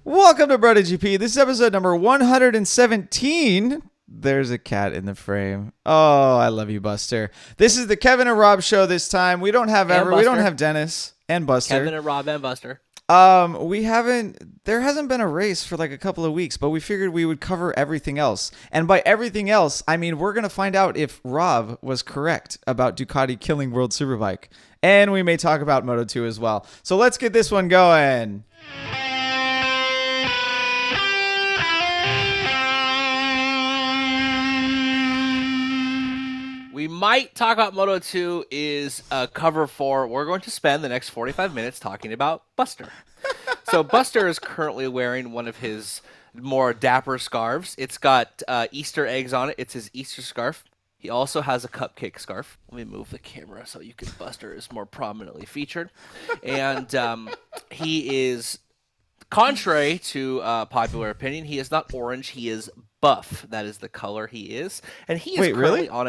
Welcome to BrotoGP. This is episode number 117. There's a cat in the frame. Oh, I love you, Buster. This is the Kevin and Rob show this time. We don't have Dennis and Buster. Kevin and Rob and Buster. There hasn't been a race for like a couple of weeks, but we figured we would cover everything else. And by everything else, I mean, we're going to find out if Rob was correct about Ducati killing World Superbike. And we may talk about Moto2 as well. So let's get this one going. We might talk about Moto2 is a cover for, we're going to spend the next 45 minutes talking about Buster. So Buster is currently wearing one of his more dapper scarves. It's got Easter eggs on it. It's his Easter scarf. He also has a cupcake scarf. Let me move the camera so you can, Buster is more prominently featured. And he is, contrary to popular opinion, he is not orange, he is buff. That is the color he is. And he is currently on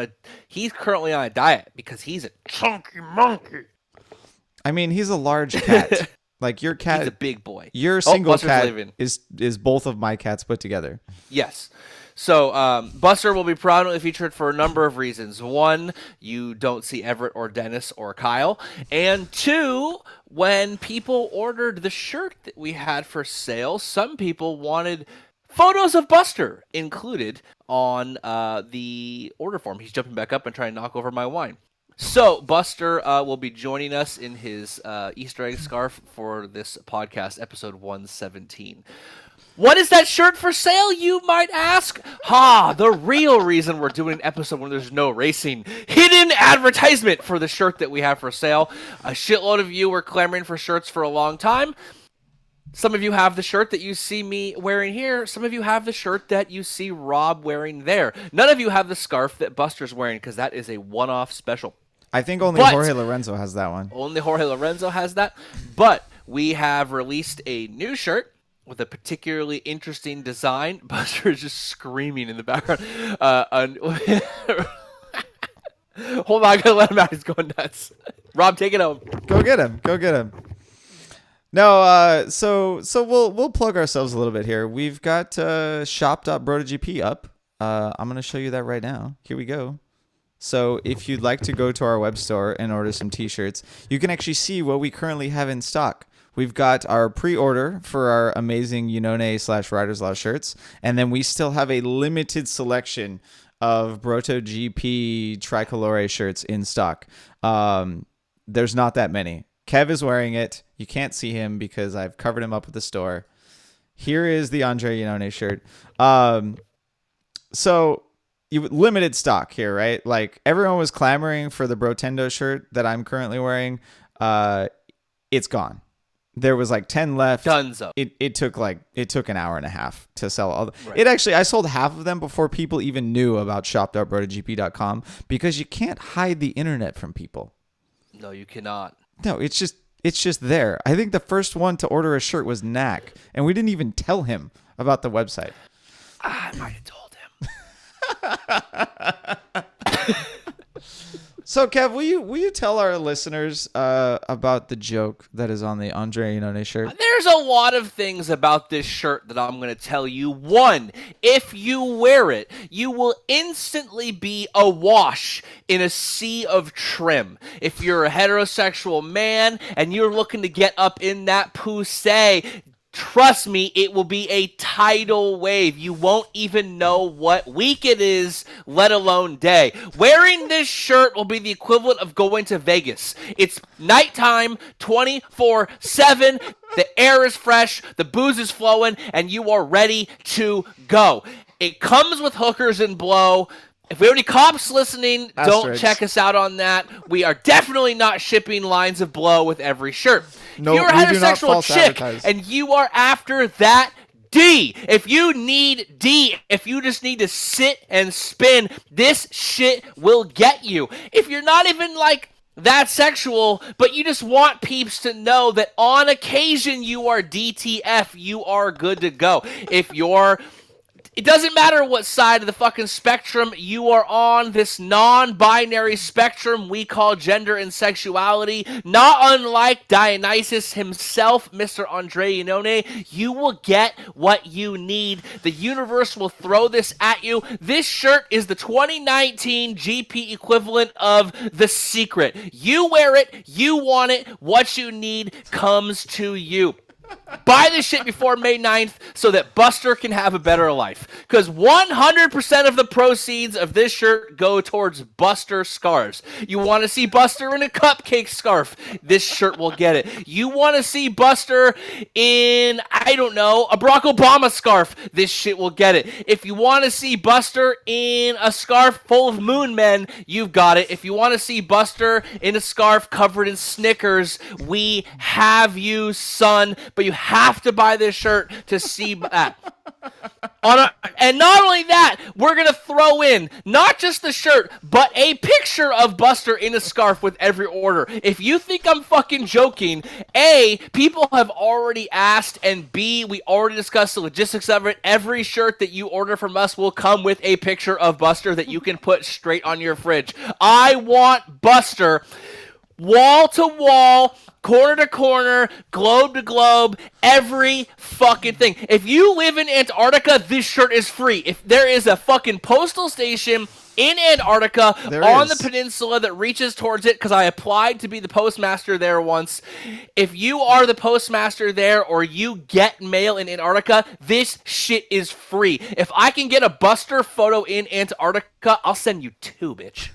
a diet because he's a chunky monkey. I mean, he's a large cat. Like your cat. He's a big boy. Your single cat is both of my cats put together. Yes. So Buster will be prominently featured for a number of reasons. One, you don't see Everett or Dennis or Kyle. And two, when people ordered the shirt that we had for sale, some people wanted photos of Buster included on the order form. He's jumping back up and trying to knock over my wine. So Buster will be joining us in his Easter egg scarf for this podcast, episode 117. What is that shirt for sale, you might ask? The real reason we're doing an episode when there's no racing. Hidden advertisement for the shirt that we have for sale. A shitload of you were clamoring for shirts for a long time. Some of you have the shirt that you see me wearing here. Some of you have the shirt that you see Rob wearing there. None of you have the scarf that Buster's wearing because that is a one-off special. I think only Jorge Lorenzo has that one. Only Jorge Lorenzo has that. But we have released a new shirt with a particularly interesting design. Buster is just screaming in the background. Hold on, I gotta let him out. He's going nuts. Rob, take it home. Go get him. No, so we'll plug ourselves a little bit here. We've got shop.brotogp up. I'm gonna show you that right now. Here we go. So if you'd like to go to our web store and order some t-shirts, you can actually see what we currently have in stock. We've got our pre-order for our amazing Unone/Riders Law shirts, and then we still have a limited selection of BrotoGP Tricolore shirts in stock. There's not that many. Kev is wearing it. You can't see him because I've covered him up with the store. Here is the Andre Unone shirt. So limited stock here, right? Like everyone was clamoring for the Brotendo shirt that I'm currently wearing. It's gone. There was like 10 left. Dunzo. It took an hour and a half to sell all. Right. I sold half of them before people even knew about shop.brotogp.com because you can't hide the internet from people. No, you cannot. No, it's just there. I think the first one to order a shirt was Knack, and we didn't even tell him about the website. I might have told him. So, Kev, will you tell our listeners about the joke that is on the Andre Unone shirt? There's a lot of things about this shirt that I'm going to tell you. One, if you wear it, you will instantly be awash in a sea of trim. If you're a heterosexual man and you're looking to get up in that poussey, trust me, it will be a tidal wave. You won't even know what week it is, let alone day. Wearing this shirt will be the equivalent of going to Vegas. It's nighttime, 24/7. The air is fresh, the booze is flowing, and you are ready to go. It comes with hookers and blow. If we have any cops listening, don't check us out on that. We are definitely not shipping lines of blow with every shirt. No, if you're a heterosexual chick and you are after that D, if you need D, if you just need to sit and spin, this shit will get you. If you're not even like that sexual, but you just want peeps to know that on occasion you are DTF, you are good to go. If you're It doesn't matter what side of the fucking spectrum you are on, this non-binary spectrum we call gender and sexuality, not unlike Dionysus himself, Mr. Andre Iannone, you will get what you need. The universe will throw this at you. This shirt is the 2019 GP equivalent of The Secret. You wear it, you want it, what you need comes to you. Buy this shit before May 9th so that Buster can have a better life. Because 100% of the proceeds of this shirt go towards Buster scarves. You want to see Buster in a cupcake scarf? This shirt will get it. You want to see Buster in, I don't know, a Barack Obama scarf? This shit will get it. If you want to see Buster in a scarf full of moon men, you've got it. If you want to see Buster in a scarf covered in Snickers, we have you, son. But you have to buy this shirt to see that. And not only that, we're going to throw in not just the shirt, but a picture of Buster in a scarf with every order. If you think I'm fucking joking, A, people have already asked, and B, we already discussed the logistics of it. Every shirt that you order from us will come with a picture of Buster that you can put straight on your fridge. I want Buster wall to wall, corner to corner, globe to globe, every fucking thing. If you live in Antarctica, this shirt is free. If there is a fucking postal station in Antarctica on the peninsula that reaches towards it, because I applied to be the postmaster there once, if you are the postmaster there or you get mail in Antarctica, this shit is free. If I can get a Buster photo in Antarctica, I'll send you 2, bitch.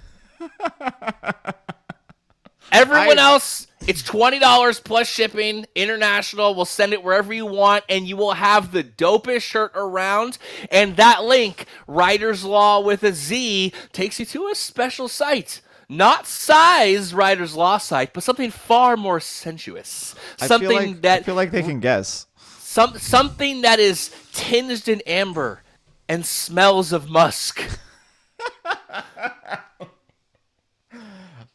Everyone else, it's $20 plus shipping, international. We'll send it wherever you want, and you will have the dopest shirt around. And that link, Writer's Law with a Z, takes you to a special site. Not size Writer's Law site, but something far more sensuous. I feel like they can guess. Something that is tinged in amber and smells of musk.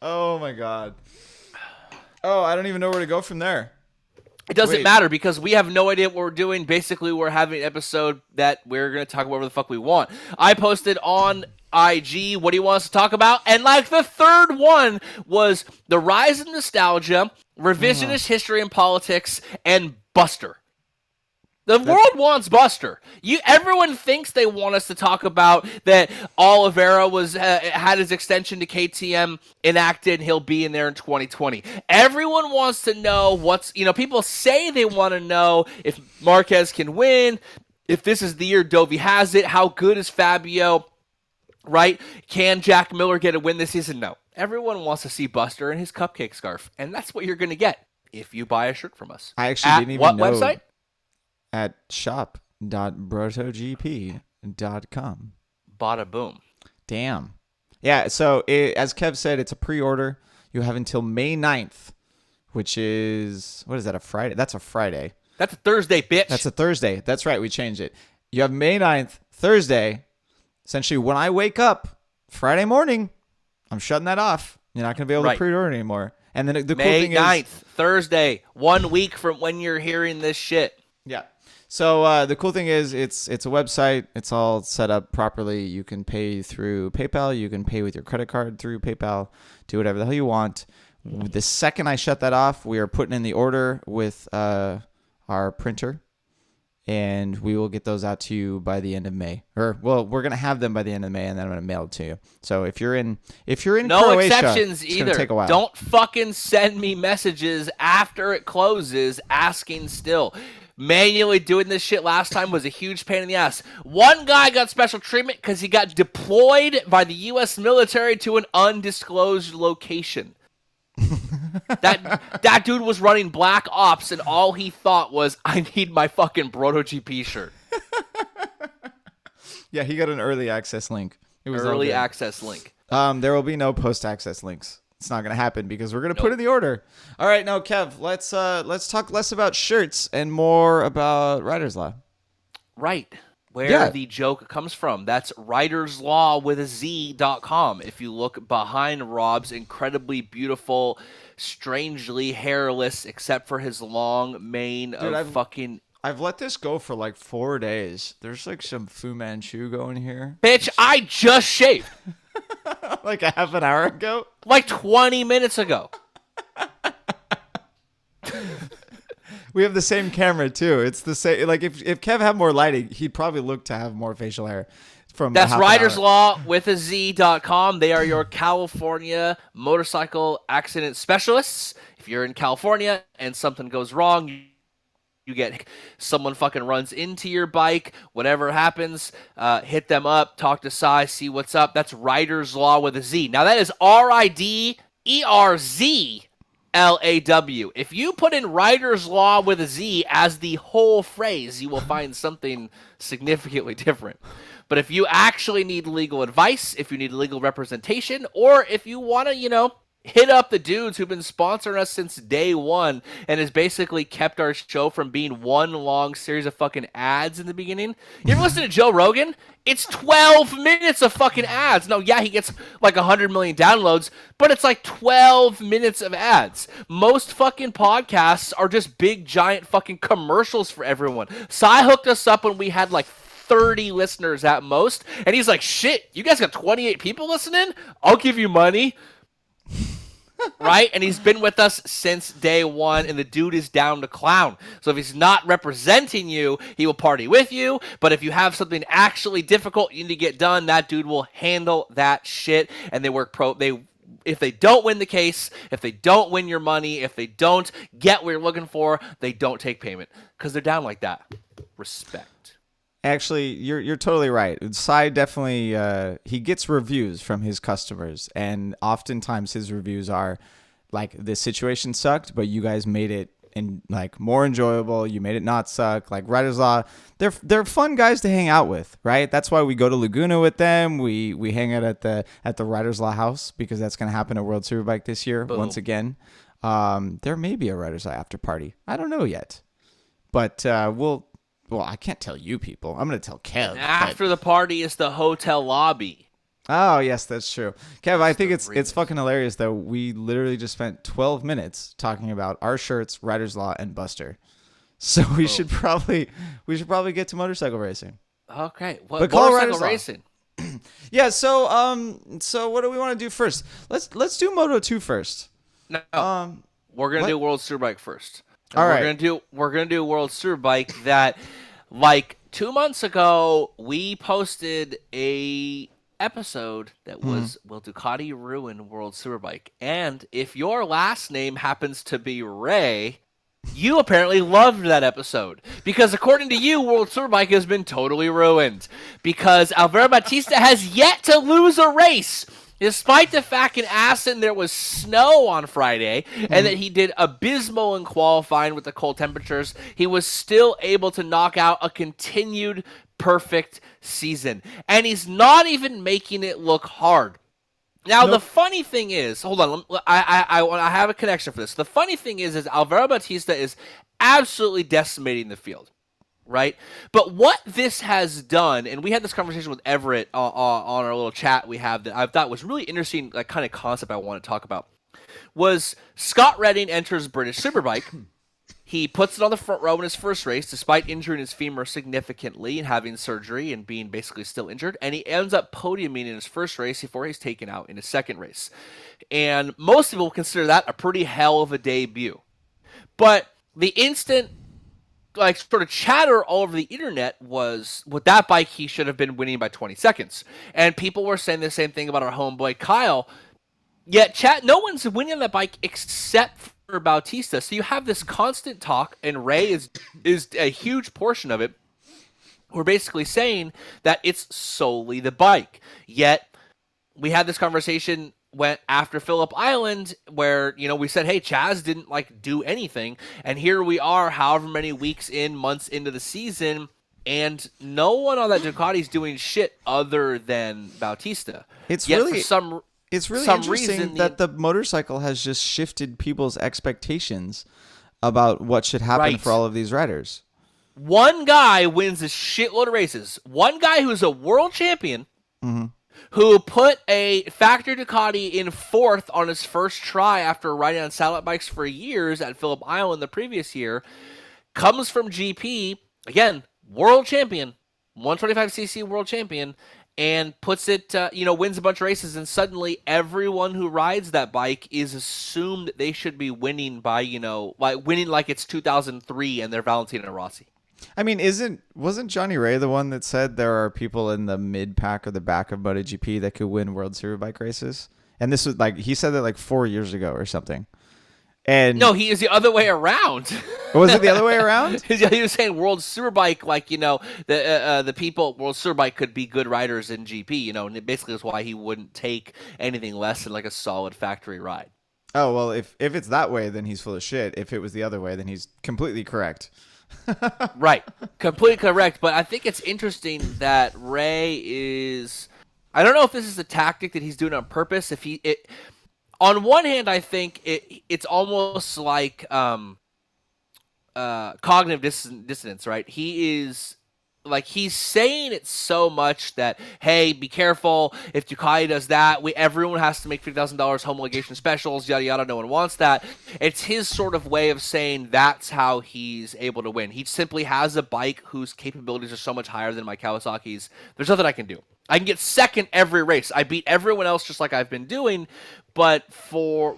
Oh my god. Oh, I don't even know where to go from there. It doesn't matter because we have no idea what we're doing. Basically, we're having an episode that we're going to talk about whatever the fuck we want. I posted on IG, what do you want us to talk about? And like the third one was the rise of nostalgia, revisionist history and politics, and Buster. The world wants Buster. Everyone thinks they want us to talk about that Oliveira had his extension to KTM enacted. He'll be in there in 2020. Everyone wants to know people say they want to know if Marquez can win, if this is the year Dovi has it, how good is Fabio, right? Can Jack Miller get a win this season? No. Everyone wants to see Buster in his cupcake scarf, and that's what you're going to get if you buy a shirt from us. I actually didn't even know. What website? At shop.brotogp.com. Bada boom. Damn. Yeah, so as Kev said, it's a pre-order. You have until May 9th, which is, what is that, a Friday? That's a Friday. That's a Thursday, bitch. That's a Thursday. That's right, we changed it. You have May 9th, Thursday. Essentially, when I wake up Friday morning, I'm shutting that off. You're not going to be able to pre-order anymore. And then the cool thing is... May 9th, Thursday, 1 week from when you're hearing this shit. Yeah. So the cool thing is it's a website. It's all set up properly. You can pay through PayPal. You can pay with your credit card through PayPal. Do whatever the hell you want. The second I shut that off, we are putting in the order with our printer, and we will get those out to you by the end of May. We're gonna have them by the end of May, and then I'm gonna mail it to you. So if you're in no Croatia, exceptions it's either. gonna take a while. Don't fucking send me messages after it closes asking still. Manually doing this shit last time was a huge pain in the ass. One guy got special treatment because he got deployed by the U.S. military to an undisclosed location. That dude was running Black Ops, and all he thought was, I need my fucking BrotoGP shirt. Yeah, he got an early access link. It was early access link. There will be no post-access links. It's not going to happen because we're going to put in the order. All right, now, Kev, let's talk less about shirts and more about Writer's Law. Right. Where the joke comes from. That's writerslaw.com. If you look behind Rob's incredibly beautiful, strangely hairless, except for his long mane fucking I've let this go for like 4 days. There's like some Fu Manchu going here. Bitch, I just shaved. Like a half an hour ago? Like 20 minutes ago. We have the same camera too. It's the same. Like if Kev had more lighting, he'd probably look to have more facial hair. From That's half an Riders hour. Law with a Z.com. They are your California motorcycle accident specialists. If you're in California and something goes wrong, you get someone fucking runs into your bike, whatever happens, hit them up, talk to Cy, see what's up. That's Riders Law with a Z. Now that is RIDERZLAW. If you put in Riders Law with a Z as the whole phrase, you will find something significantly different. But if you actually need legal advice, if you need legal representation, or if you want to, hit up the dudes who've been sponsoring us since day one and has basically kept our show from being one long series of fucking ads in the beginning. You ever listen to Joe Rogan? It's 12 minutes of fucking ads. No, yeah, he gets like 100 million downloads, but it's like 12 minutes of ads. Most fucking podcasts are just big, giant fucking commercials for everyone. Cy hooked us up when we had like 30 listeners at most, and he's like, shit, you guys got 28 people listening? I'll give you money. Right? And he's been with us since day one, and the dude is down to clown. So if he's not representing you, he will party with you. But if you have something actually difficult you need to get done, that dude will handle that shit. And they work if they don't win the case, if they don't win your money, if they don't get what you're looking for, they don't take payment because they're down like that. Respect. Actually, you're totally right. Cy definitely he gets reviews from his customers, and oftentimes his reviews are like, "This situation sucked, but you guys made it more enjoyable. You made it not suck." Like Riders Law, they're fun guys to hang out with, right? That's why we go to Laguna with them. We hang out at the Riders Law house because that's going to happen at World Superbike this year. Boom. Once again. There may be a Riders Law after party. I don't know yet, but Well, I can't tell you people. I'm going to tell Kev. After the party is the hotel lobby. Oh, yes, that's true. Kev, I think it's fucking hilarious, though. We literally just spent 12 minutes talking about our shirts, Riders Law, and Buster. So we should probably get to motorcycle racing. Okay. But motorcycle racing? Yeah, so what do we want to do first? Let's do Moto2 first. No. We're going to do World Superbike first. All right. We're gonna do World Superbike that, like 2 months ago, we posted a episode that was Will Ducati ruin World Superbike? And if your last name happens to be Ray, you apparently loved that episode because according to you, World Superbike has been totally ruined because Alvaro Bautista has yet to lose a race. Despite the fact in Assen there was snow on Friday and that he did abysmal in qualifying with the cold temperatures, he was still able to knock out a continued perfect season. And he's not even making it look hard. Now, The funny thing is, hold on, I have a connection for this. The funny thing is Alvaro Bautista is absolutely decimating the field. Right? But what this has done, and we had this conversation with Everett on our little chat we have that I thought was really interesting, like kind of concept I want to talk about, was Scott Redding enters British Superbike. He puts it on the front row in his first race, despite injuring his femur significantly and having surgery and being basically still injured. And he ends up podiuming in his first race before he's taken out in his second race. And most people consider that a pretty hell of a debut. But the instant sort of chatter all over the internet was, with that bike, he should have been winning by 20 seconds. And people were saying the same thing about our homeboy Kyle. Yet, no one's winning on that bike except for Bautista. So you have this constant talk, and Ray is a huge portion of it. We're basically saying that it's solely the bike. Yet, we had this conversation went after Phillip Island where, we said, hey, Chaz didn't do anything. And here we are, however many months into the season, and no one on that Ducati is doing shit other than Bautista. It's really interesting that the motorcycle has just shifted people's expectations about what should happen for all of these riders. One guy wins a shitload of races. One guy who's a world champion, who put a factory Ducati in fourth on his first try after riding on satellite bikes for years at Phillip Island the previous year, comes from GP, again, world champion, 125cc world champion, and puts it, wins a bunch of races, and suddenly everyone who rides that bike is assumed that they should be winning by, winning like it's 2003 and they're Valentino Rossi. I mean, wasn't Johnny Rea the one that said there are people in the mid pack or the back of MotoGP that could win World Superbike races? And this was he said that 4 years ago or something. And no, he is the other way around. Was it the other way around? He was saying World Superbike, the people World Superbike could be good riders in GP, and it basically is why he wouldn't take anything less than a solid factory ride. Oh well, if it's that way, then he's full of shit. If it was the other way, then he's completely correct. Right, completely correct. But I think it's interesting that Rea is. I don't know if this is a tactic that he's doing on purpose. On one hand, I think it's almost like cognitive dissonance, right? He is he's saying it so much that, hey, be careful. If Ducati does that, everyone has to make $50,000 homologation specials, yada yada. No one wants that. It's his sort of way of saying that's how he's able to win. He simply has a bike whose capabilities are so much higher than my Kawasaki's. There's nothing I can do. I can get second every race. I beat everyone else just like I've been doing, but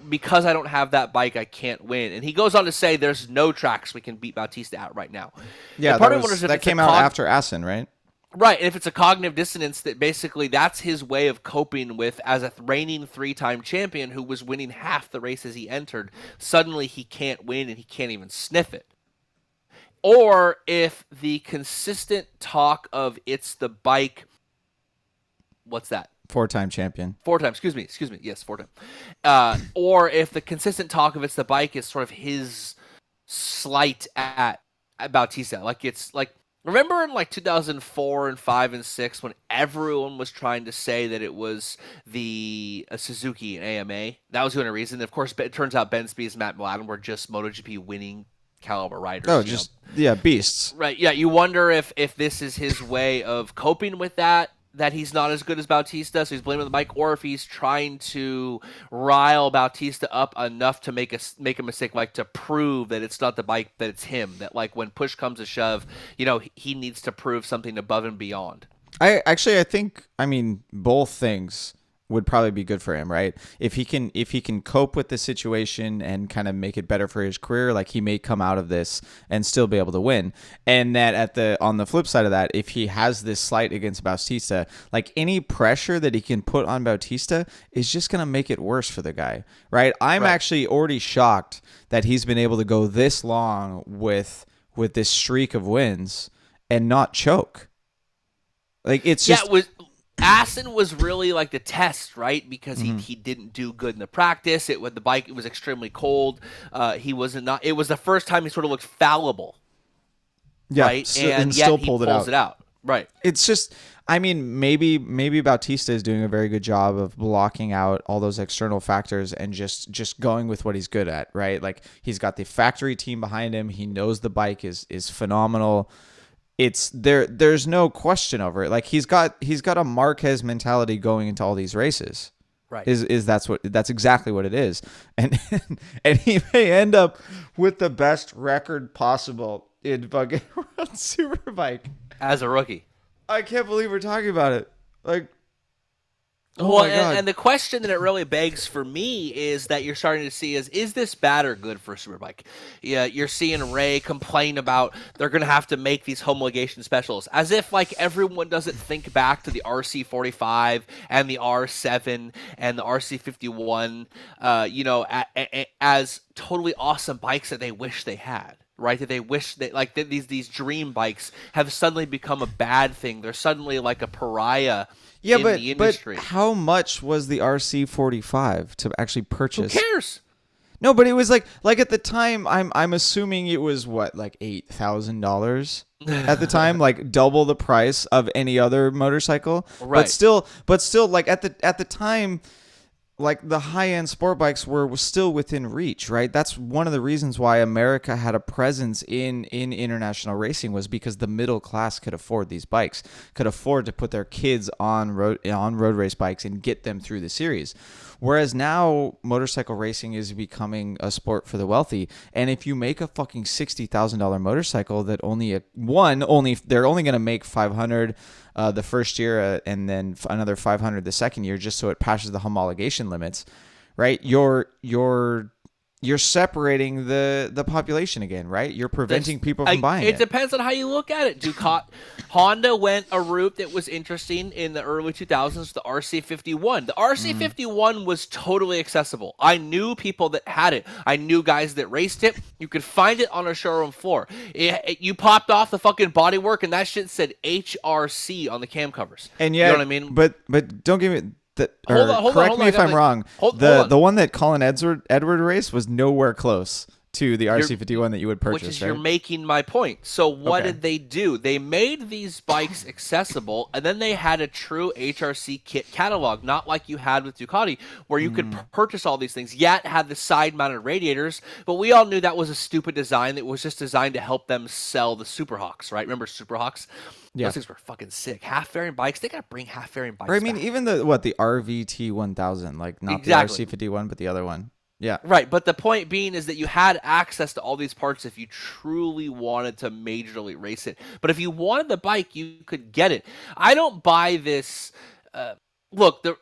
because I don't have that bike, I can't win. And he goes on to say there's no tracks we can beat Bautista at right now. Yeah, that came out after Assen, right? Right, and if it's a cognitive dissonance, that basically that's his way of coping with, as a reigning 3-time champion who was winning half the races he entered, suddenly he can't win and he can't even sniff it. Or if the consistent talk of it's the bike... What's that? 4-time champion. 4 times. Excuse me. Yes, 4 times. Or if the consistent talk of it's the bike is sort of his slight at Bautista. Remember in 2004 and 5 and 6 when everyone was trying to say that it was the Suzuki and AMA? That was the only reason. Of course, it turns out Ben Spies and Matt Milan were just MotoGP winning caliber riders. Oh, beasts. Right. Yeah. You wonder if this is his way of coping with that he's not as good as Bautista, so he's blaming the bike, or if he's trying to rile Bautista up enough to make a mistake, to prove that it's not the bike, that it's him, that when push comes to shove, he needs to prove something above and beyond. I think both things would probably be good for him, right? If he can cope with the situation and kind of make it better for his career, he may come out of this and still be able to win. And that on the flip side of that, if he has this slight against Bautista, any pressure that he can put on Bautista is just going to make it worse for the guy, right? I'm actually already shocked that he's been able to go this long with this streak of wins and not choke. It's just... Assen was really the test, right? Because he didn't do good in the practice. It was extremely cold. He wasn't not. It was the first time he sort of looked fallible. Yeah, right, and yet still he pulled pulls it out. Right. It's just, maybe Bautista is doing a very good job of blocking out all those external factors and just going with what he's good at, right? He's got the factory team behind him. He knows the bike is phenomenal. It's there's no question over it. He's got a Marquez mentality going into all these races. Right. That's exactly what it is. And and he may end up with the best record possible in fucking World Superbike as a rookie. I can't believe we're talking about it. My God. And the question that it really begs for me is that you're starting to see is this bad or good for Superbike? Yeah, you're seeing Rea complain about they're going to have to make these homologation specials, as if everyone doesn't think back to the RC45 and the R7 and the RC51, as totally awesome bikes that they wish they had. Right, that they wish that these dream bikes have suddenly become a bad thing. They're suddenly a pariah. Yeah, in the industry. But how much was the RC45 to actually purchase? Who cares? No, but it was at the time. I'm assuming it was $8,000 at the time, double the price of any other motorcycle. Right. But still, at the time, like the high-end sport bikes were still within reach, right? That's one of the reasons why America had a presence in international racing, was because the middle class could afford these bikes, could afford to put their kids on road race bikes and get them through the series. Whereas now motorcycle racing is becoming a sport for the wealthy, and if you make a fucking $60,000 motorcycle that they're only going to make 500 the first year, and then another 500 the second year, just so it passes the homologation limits, right? You're separating the population again, right? You're preventing people from buying it. It depends on how you look at it. Honda went a route that was interesting in the early 2000s, the RC51. The RC51 was totally accessible. I knew people that had it. I knew guys that raced it. You could find it on a showroom floor. You popped off the fucking bodywork, and that shit said HRC on the cam covers. And yeah, you know what I mean? But don't give me... Hold correct on, me if I'm wrong. The one that Colin Edward raced was nowhere close to the RC51 that you would purchase, which is right? You're making my point. So what did they do? They made these bikes accessible, and then they had a true HRC kit catalog, not like you had with Ducati, where you could purchase all these things, yet had the side-mounted radiators, but we all knew that was a stupid design that was just designed to help them sell the Superhawks, right? Remember Superhawks? Yeah. Those things were fucking sick. Half-fairing bikes, they gotta bring half-fairing bikes Or I mean, back. even the RVT 1000, like not Exactly. the RC51, but the other one. Yeah. Right, but the point being is that you had access to all these parts if you truly wanted to majorly race it. But if you wanted the bike, you could get it. I don't buy this. Look, the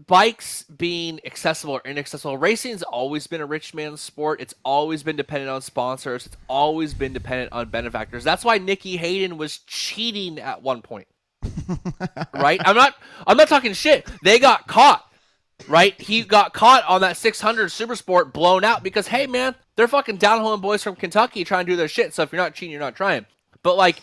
bikes being accessible or inaccessible, racing's always been a rich man's sport. It's always been dependent on sponsors. It's always been dependent on benefactors. That's why Nicky Hayden was cheating at one point. Right? I'm not talking shit. They got caught. Right? He got caught on that 600 Super Sport, blown out because, hey, man, they're fucking downhilling boys from Kentucky trying to do their shit. So if you're not cheating, you're not trying. But, like,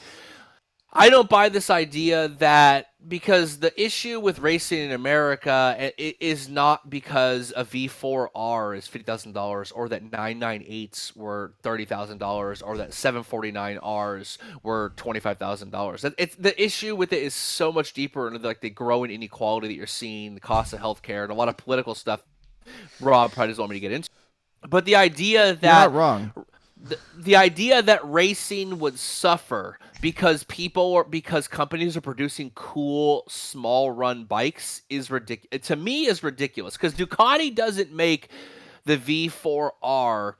I don't buy this idea that because the issue with racing in America it is not because a V4R is $50,000 or that 998s were $30,000 or that 749Rs were $25,000. It's the issue with it is so much deeper into like the growing inequality that you're seeing, the cost of healthcare, and a lot of political stuff. Rob probably doesn't want me to get into. But the idea that You're not wrong. The idea that racing would suffer because companies are producing cool small run bikes is ridiculous. To me, is ridiculous because Ducati doesn't make the V4R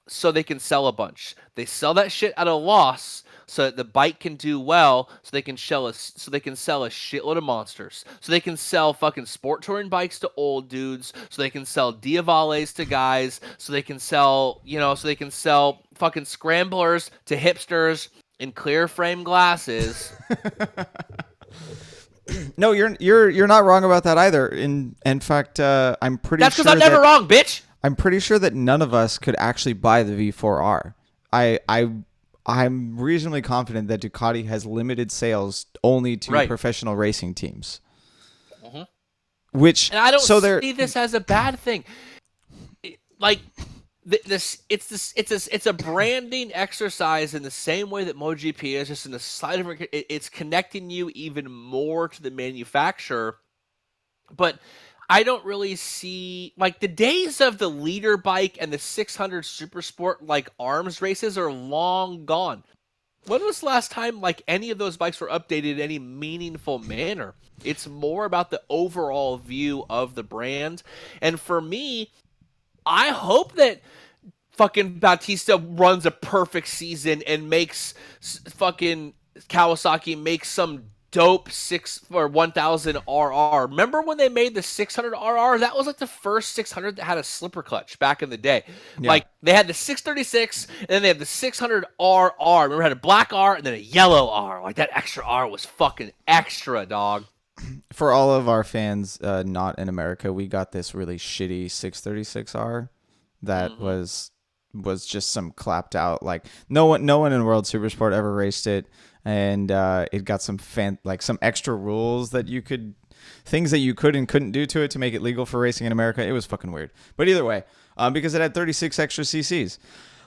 so they can sell a bunch. They sell that shit at a loss so that the bike can do well, so they can sell a shitload of monsters. So they can sell fucking sport touring bikes to old dudes, so they can sell Diavales to guys, so they can sell fucking scramblers to hipsters in clear frame glasses. No, you're not wrong about that either. In fact, I'm pretty That's sure because I'm never wrong, bitch. I'm pretty sure that none of us could actually buy the V4R. I'm reasonably confident that Ducati has limited sales only to professional racing teams. Mm-hmm. Which and I don't see this as a bad thing. It's a branding exercise in the same way that MotoGP is, just in a slightly different. It's connecting you even more to the manufacturer, but I don't really see like the days of the leader bike and the 600 Super Sport like arms races are long gone. When was the last time like any of those bikes were updated in any meaningful manner? It's more about the overall view of the brand. And for me, I hope that fucking Bautista runs a perfect season and makes fucking Kawasaki make some dope 1000 RR. Remember when they made the 600 RR? That was like the first 600 that had a slipper clutch back in the day. Yeah. Like they had the 636 and then they had the 600 RR. Remember, it had a black R and then a yellow R. Like that extra R was fucking extra, dog. For all of our fans not in America, we got this really shitty 636R that was just some clapped out, like no one in World Supersport ever raced it. And it got some some extra rules that things that you could and couldn't do to it to make it legal for racing in America. It was fucking weird. But either way, because it had 36 extra cc's.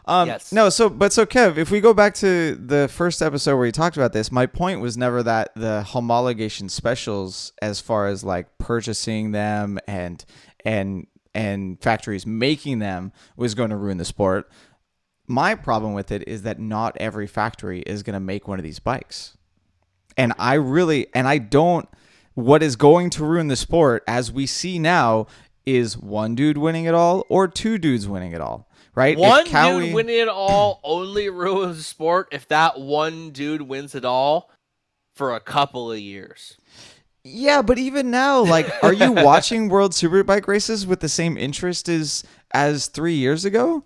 Yes. No, so Kev, if we go back to the first episode where you talked about this, my point was never that the homologation specials, as far as like purchasing them and and factories making them was going to ruin the sport. My problem with it is that not every factory is going to make one of these bikes. And what is going to ruin the sport, as we see now, is one dude winning it all or two dudes winning it all, right? One dude winning it all only ruins the sport if that one dude wins it all for a couple of years. Yeah, but even now, like, are you watching World Superbike races with the same interest as 3 years ago?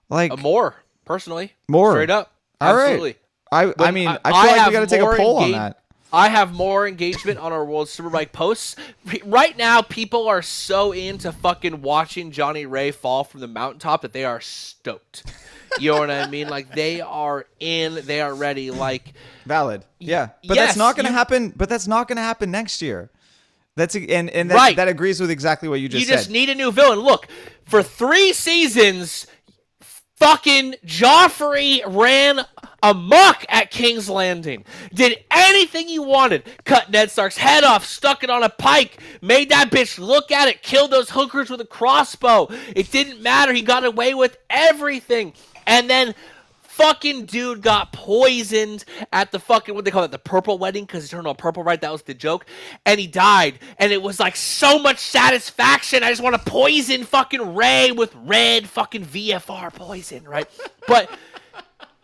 Like more, personally. More. Straight up. All Absolutely. Right. I mean, I feel like we got to take a poll on that. I have more engagement on our World Superbike posts. Right now, people are so into fucking watching Johnny Rea fall from the mountaintop that they are stoked. You know what I mean? Like, they are ready. Like, valid. Yeah. But yes, that's not going to happen. But that's not going to happen next year. And right. That agrees with exactly what you just said. You just need a new villain. Look, for 3 seasons, fucking Joffrey ran amok at King's Landing. Did anything he wanted. Cut Ned Stark's head off, stuck it on a pike, made that bitch look at it, killed those hookers with a crossbow. It didn't matter. He got away with everything. And then fucking dude got poisoned at the fucking, what they call it, the purple wedding, because he turned on purple, right? That was the joke. And he died. And it was like so much satisfaction. I just want to poison fucking Ray with red fucking VFR poison, right? But,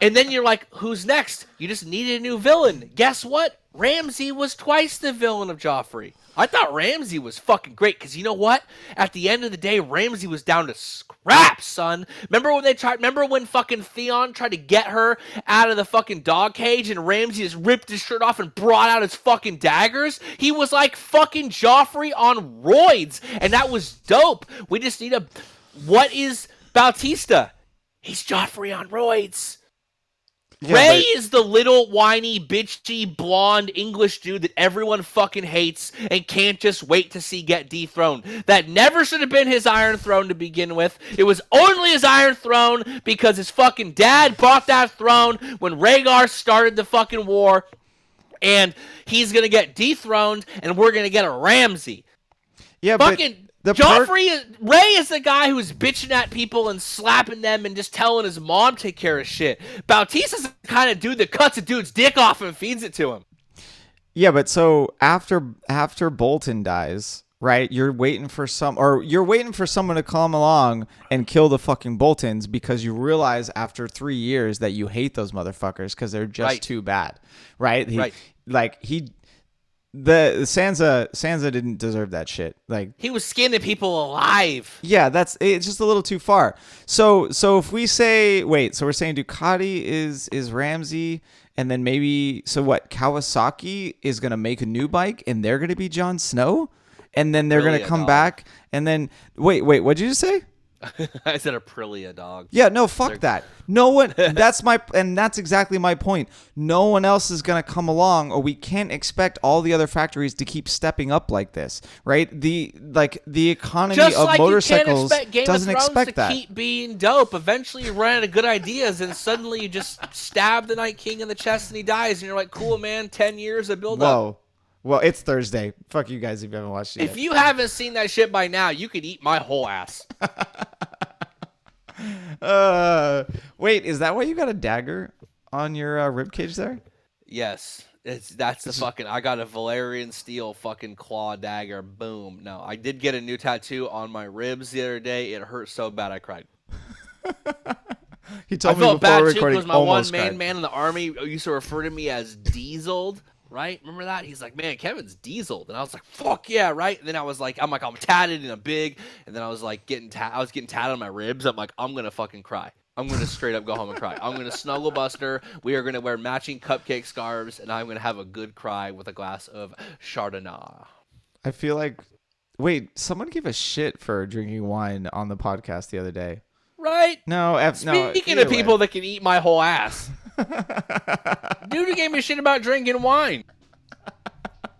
and then you're like, who's next? You just needed a new villain. Guess what? Ramsey was twice the villain of Joffrey. I thought Ramsey was fucking great, because you know what? At the end of the day, Ramsey was down to scraps, son. Remember when fucking Theon tried to get her out of the fucking dog cage and Ramsey just ripped his shirt off and brought out his fucking daggers? He was like fucking Joffrey on roids, and that was dope. We just need what is Bautista? He's Joffrey on roids. Yeah, Ray is the little whiny, bitchy, blonde English dude that everyone fucking hates and can't just wait to see get dethroned. That never should have been his Iron Throne to begin with. It was only his Iron Throne because his fucking dad bought that throne when Rhaegar started the fucking war, and he's gonna get dethroned, and we're gonna get a Ramsay. Yeah, fucking. Ray is the guy who's bitching at people and slapping them and just telling his mom to take care of shit. Bautista's the kind of dude that cuts a dude's dick off and feeds it to him. Yeah, but so after Bolton dies, right? You're waiting for someone to come along and kill the fucking Boltons because you realize after 3 years that you hate those motherfuckers because they're just too bad, right? The Sansa didn't deserve that shit. Like, he was skinning people alive. Yeah, it's just a little too far. So if we say we're saying Ducati is Ramsey, and then maybe Kawasaki is gonna make a new bike and they're gonna be Jon Snow, and then they're gonna come back and then wait, what'd you just say? I said Aprilia, dog. Yeah, no, fuck that. No one. That's exactly my point. No one else is gonna come along, or we can't expect all the other factories to keep stepping up like this, right? The economy just of like motorcycles you can't expect Game doesn't of Thrones expect to that. keep being dope. Eventually, you run out of good ideas, and suddenly you just stab the Night King in the chest, and he dies, and you're like, "Cool, man. 10 years of build up." Well, it's Thursday. Fuck you guys if you haven't watched it yet. If you haven't seen that shit by now, you could eat my whole ass. Wait, is that why you got a dagger on your rib cage there? Yes, I got a Valerian steel fucking claw dagger. Boom. No, I did get a new tattoo on my ribs the other day. It hurt so bad I cried. He told I me felt before bad recording. too because my one main man in the army used to refer to me as Dieseled. Right? Remember that? He's like, man, Kevin's dieseled. And I was like, fuck yeah, right? And then I'm tatted and I'm big. And then I was like, getting tatted on my ribs. I'm like, I'm going to fucking cry. I'm going to straight up go home and cry. I'm going to snuggle Buster. We are going to wear matching cupcake scarves. And I'm going to have a good cry with a glass of Chardonnay. I feel like, someone gave a shit for drinking wine on the podcast the other day. Right? Speaking of people that can eat my whole ass. Dude who gave me shit about drinking wine.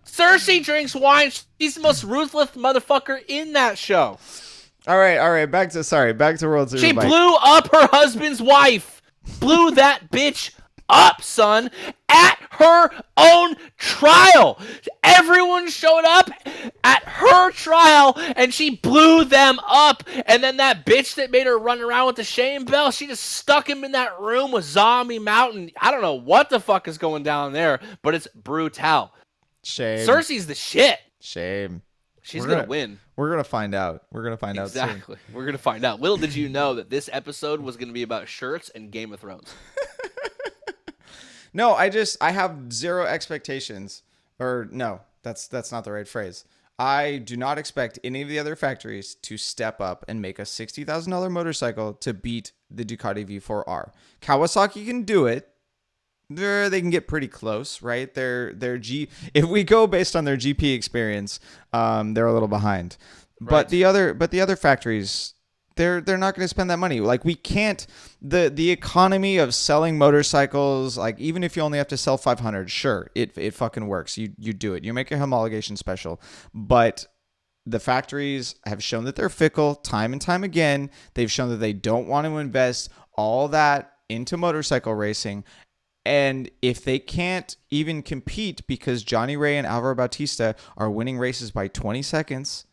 Cersei drinks wine. She's the most ruthless motherfucker in that show. All right. Back to World Superbike. She blew up her husband's wife. Blew that bitch up, son, at her own trial. Everyone showed up at her trial, and she blew them up. And then that bitch that made her run around with the shame bell, she just stuck him in that room with Zombie Mountain. I don't know what the fuck is going down there, but it's brutal. Shame. Cersei's the shit. Shame. She's going to win. We're going to find out. We're going to find out soon. Exactly. We're going to find out. Little did you know that this episode was going to be about shirts and Game of Thrones. No, I have zero expectations. Or no, that's not the right phrase. I do not expect any of the other factories to step up and make a $60,000 motorcycle to beat the Ducati V4R. Kawasaki can do it. They can get pretty close, right? If we go based on their GP experience, they're a little behind. But right. the other factories, they're not going to spend that money. Like, we can't, the economy of selling motorcycles, like, even if you only have to sell 500, sure, it fucking works. You do it. You make a homologation special. But the factories have shown that they're fickle time and time again. They've shown that they don't want to invest all that into motorcycle racing. And if they can't even compete because Johnny Rea and Alvaro Bautista are winning races by 20 seconds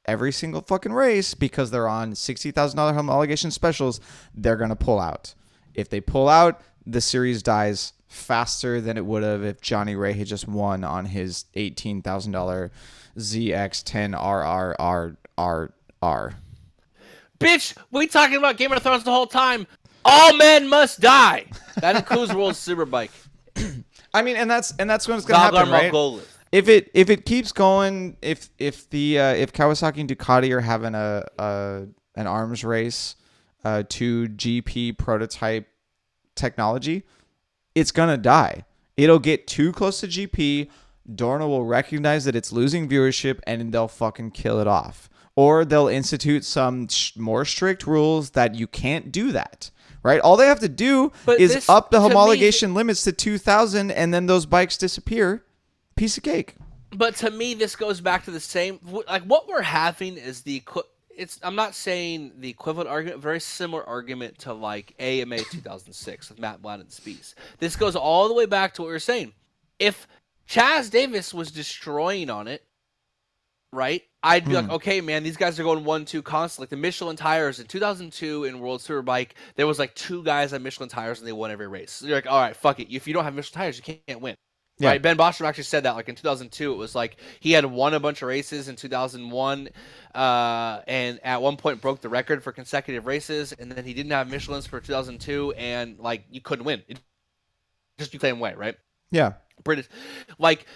every single fucking race because they're on $60,000 homologation specials, they're going to pull out. If they pull out, the series dies faster than it would have if Johnny Rea had just won on his $18,000 ZX10RRRRR. Bitch, we talking about Game of Thrones the whole time. All men must die. That includes World Superbike. I mean, and that's when it's going to happen, right? If it keeps going, if Kawasaki and Ducati are having an arms race to GP prototype technology, it's gonna die. It'll get too close to GP. Dorna will recognize that it's losing viewership, and they'll fucking kill it off. Or they'll institute some more strict rules that you can't do that. Right? All they have to do is up the homologation limits to 2,000, and then those bikes disappear. Piece of cake. But to me, this goes back to the same. Like, what we're having is I'm not saying the equivalent argument, very similar argument to like AMA 2006 with Matt Bland and Spies. This goes all the way back to what we were saying. If Chaz Davis was destroying on it, right? I'd be like, okay, man, these guys are going 1-2 constantly. Like the Michelin tires in 2002 in World Superbike, there was like 2 guys on Michelin tires and they won every race. So you're like, all right, fuck it. If you don't have Michelin tires, you can't win. Yeah. Right? Ben Bostrom actually said that. Like in 2002, it was like he had won a bunch of races in 2001, and at one point broke the record for consecutive races. And then he didn't have Michelin's for 2002, and like you couldn't win. Just the same way, right? Yeah. British, like.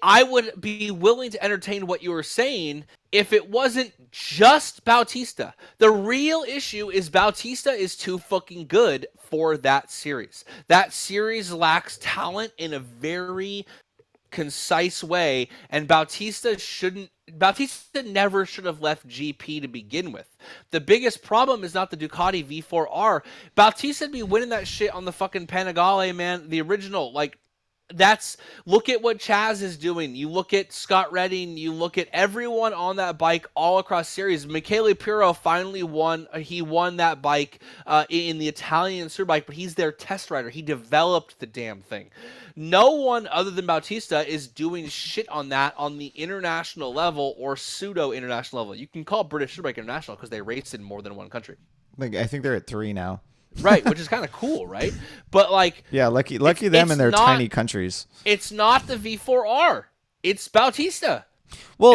I would be willing to entertain what you were saying if it wasn't just Bautista. The real issue is Bautista is too fucking good for that series. That series lacks talent in a very concise way, and Bautista never should have left GP to begin with. The biggest problem is not the Ducati V4R. Bautista'd be winning that shit on the fucking Panigale, man. The original, like, look at what Chaz is doing. You look at Scott Redding. You look at everyone on that bike all across series. Michele Piro finally won. He won that bike in the Italian Superbike, but he's their test rider. He developed the damn thing. No one other than Bautista is doing shit on that on the international level or pseudo-international level. You can call British Superbike international because they race in more than one country. Like, I think they're at 3 now. Right, which is kind of cool, right? But like, yeah, lucky them in their tiny countries. It's not the V4R. It's Bautista. Well,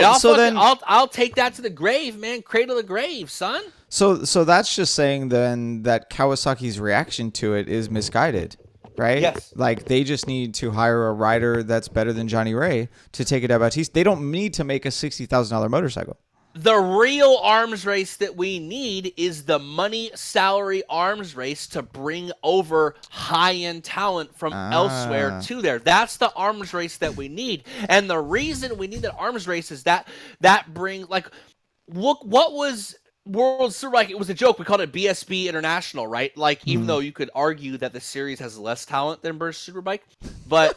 I'll take that to the grave, man. Cradle to the grave, son. So that's just saying then that Kawasaki's reaction to it is misguided, right? Yes. Like, they just need to hire a rider that's better than Johnny Rea to take it at Bautista. They don't need to make a $60,000 motorcycle. The real arms race that we need is the money salary arms race to bring over high-end talent from elsewhere to there. That's the arms race that we need. And the reason we need that arms race is that look, what was World Superbike? It was a joke. We called it BSB International, right? Like, even though you could argue that the series has less talent than British Superbike, but